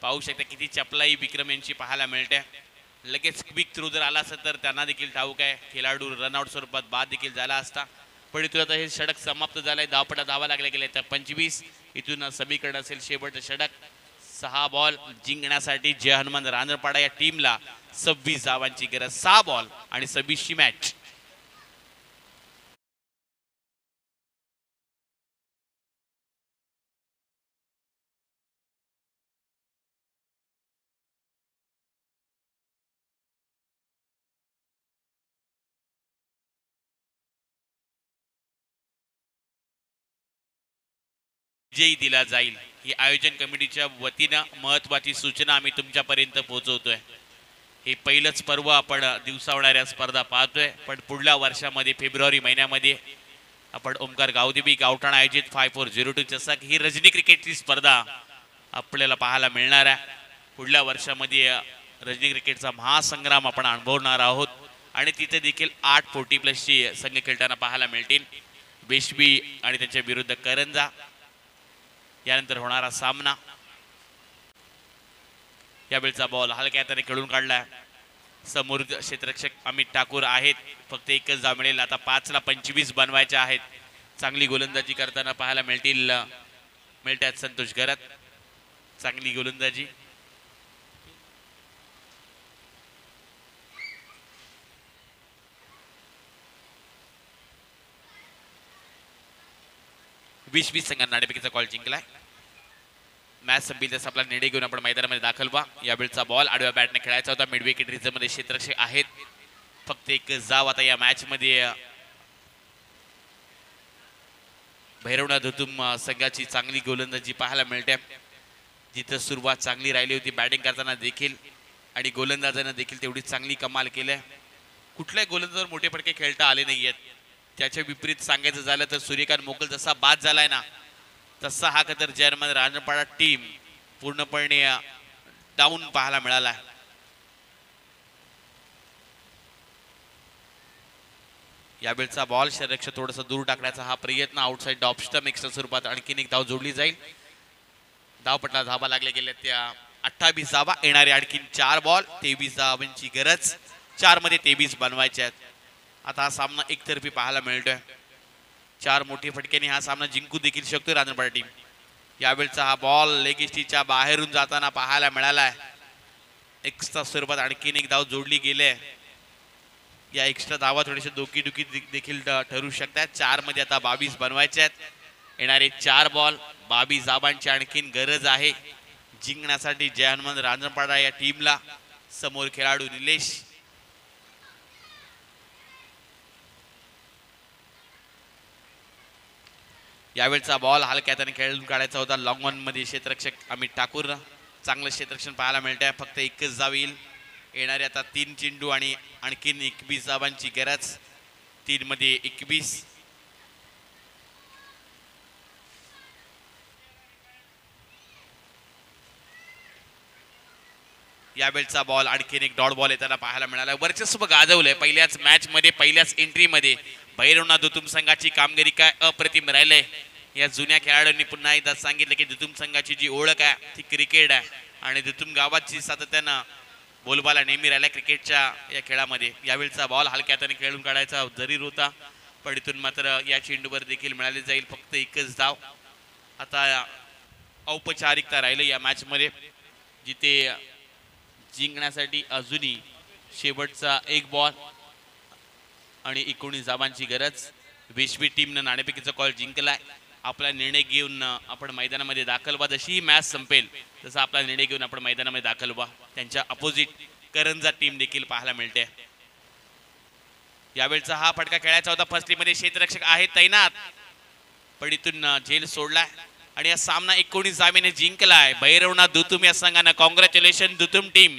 पाहू शकता किती चपलाई विक्रम यांची पाहायला मिळते. लगेच क्विक थ्रू जर आला असता तर त्यांना देखील ठाऊक आहे खेळाडू रनआउट स्वरूपात बाद देखील झाला असता. पण इथून आता हे षटक समाप्त झालंय. धावपटा धावा लागल्या गेल्या त्या 25. इथून समीकरण असेल शेवटचं षटक. 6 बॉल जिंकण्यासाठी जय हनुमान रांजणपाडा या टीमला 26 धावांची गरज. 6 बॉल आणि 26ची मॅच. विजयी दिला जाईल ही आयोजन कमिटीच्या वतीनं महत्वाची सूचना आम्ही तुमच्यापर्यंत पोहोचवतोय. हे पहिलंच पर्व आपण दिवसा होणाऱ्या स्पर्धा पाहतोय, पण पुढल्या वर्षामध्ये फेब्रुवारी महिन्यामध्ये आपण ओमकार गावदेवी गावठाण आयोजित 5402 जसा की ही रजनी क्रिकेटची स्पर्धा आपल्याला पाहायला मिळणार आहे. पुढल्या वर्षामध्ये रजनी क्रिकेटचा महासंग्राम आपण अनुभवणार आहोत आणि तिथे देखील 8 40+ संघ खेळताना पाहायला मिळतील. बेशबी आणि त्यांच्या विरुद्ध करंजा यानंतर होणारा सामना. यावेळचा बॉल हलक्या हाताने खेळून काढला. समोर क्षेत्ररक्षक अमित ठाकूर आहेत. फक्त एकच धाव मिळेल. आता 5ला 25 बनवायचे आहेत. चांगली गोलंदाजी करताना पाहायला मिळतात संतोष घरात. चांगली गोलंदाजी. वीस संघांना नाणेफेकीचा कॉल जिंकलाय. मॅच संपली तसं आपला निर्णय घेऊन आपण मैदानामध्ये दाखल व्हा. यावेळचा बॉल आडव्या बॅटने खेळायचा होता. मिड विकेट रिझर्व्हमध्ये क्षेत्ररक्षक आहेत. फक्त एक जाव आता या मॅच मध्ये भैरवनाथ धुतुम संघाची चांगली गोलंदाजी पाहायला मिळते. जिथं सुरुवात चांगली राहिली होती बॅटिंग करताना देखील आणि गोलंदाजांना देखील तेवढी चांगली कमाल केली. कुठल्याही गोलंदाजावर मोठे फटके खेळता आले नाहीयेत. त्याच्या विपरीत सांगायचं झालं तर सूर्यकांत मोकल जसा बाद झालाय ना तसा हा कतर जय हनुमान रांजणपाडा टीम पूर्णपणे डाऊन पाहायला मिळाला. यावेळचा बॉल क्षेत्ररक्षक थोडंसं दूर टाकण्याचा हा प्रयत्न. आउटसाइड ऑफ स्टंप एक्स्ट्रा स्वरूपात आणखीन एक धाव जोडली जाईल. धावपटला धावा लागल्या गेल्या त्या 28 धावा. येणारे आणखीन 4 बॉल 23 धावांची गरज. 4 मध्ये 23 बनवायचे आहेत. आता हा सामना एकतर्फी पाहायला मिळतोय. 4 मोठे फटक्याने हा सामना जिंकू देखील शकतो रांजणपाडा टीम. यावेळचा हा बॉल लेगिस्टीच्या बाहेरून जाताना पाहायला मिळालाय. एक्स्ट्रा स्वरूपात आणखीन एक धाव जोडली गेली. या एक्स्ट्रा धावा थोडेसे डोकी देखील ठरू शकतात. 4 मध्ये आता 22 बनवायचे आहेत. येणारे 4 बॉल 22 धावांची आणखीन गरज आहे जिंकण्यासाठी जय हनुमान रांजणपाडा या टीमला. समोर खेळाडू निलेश. यावेळचा बॉल हलक्या हाताने खेळून काढायचा होता. लॉंग ऑन मध्ये क्षेत्ररक्षक अमित ठाकूर. चांगलं क्षेत्ररक्षण पाहायला मिळत आहे. फक्त एकच धाव येईल. येणारे आता 3 चेंडू आणि आणखीन 21 धावांची गरज. 3 मध्ये 21. यावेळचा बॉल आणखीन एक डॉट बॉल येताना पाहायला मिळाला. वर्चस्व गाजवलंय पहिल्याच मॅच मध्ये पहिल्याच एंट्री मध्ये. भैरवनाथ धुतुम संघाची कामगिरी काय अप्रतिम राहिलंय. या जुन्या खेळाडूंनी पुन्हा एकदा सांगितलं की धुतुम संघाची जी ओळख आहे ती क्रिकेट आहे आणि धुतुम गावाची सातत्यानं बोलबाला नेहमी राहिला क्रिकेटच्या या खेळामध्ये. यावेळचा बॉल हलक्या हाताने खेळून काढायचा जरीर होता पण इथून मात्र या चेंडूवर देखील मिळाली जाईल फक्त एकच धाव. आता औपचारिकता राहिलं या मॅच मध्ये जिथे जिंकण्यासाठी अजूनही शेवटचा 1 बॉल आणि 19 धावांची गरज. वेशवी टीमनं नाणेफेकीचा कॉल जिंकलाय. आपला निर्णय घेऊन आपण मैदानामध्ये दाखल व्हा. जशी ही मॅच संपेल तसा आपला निर्णय घेऊन आपण मैदानामध्ये दाखल व्हा. त्यांच्या अपोजिट करंजा टीम देखील पाहायला मिळते. यावेळचा हा फटका खेळायचा होता. फसलीमध्ये क्षेत्ररक्षक आहेत तैनात पण इथून झेल सोडलाय आणि हा सामना 19 धावेने जिंकलाय. भैरवनाथ धुतुम या संघानं. Congratulation Dhutum team.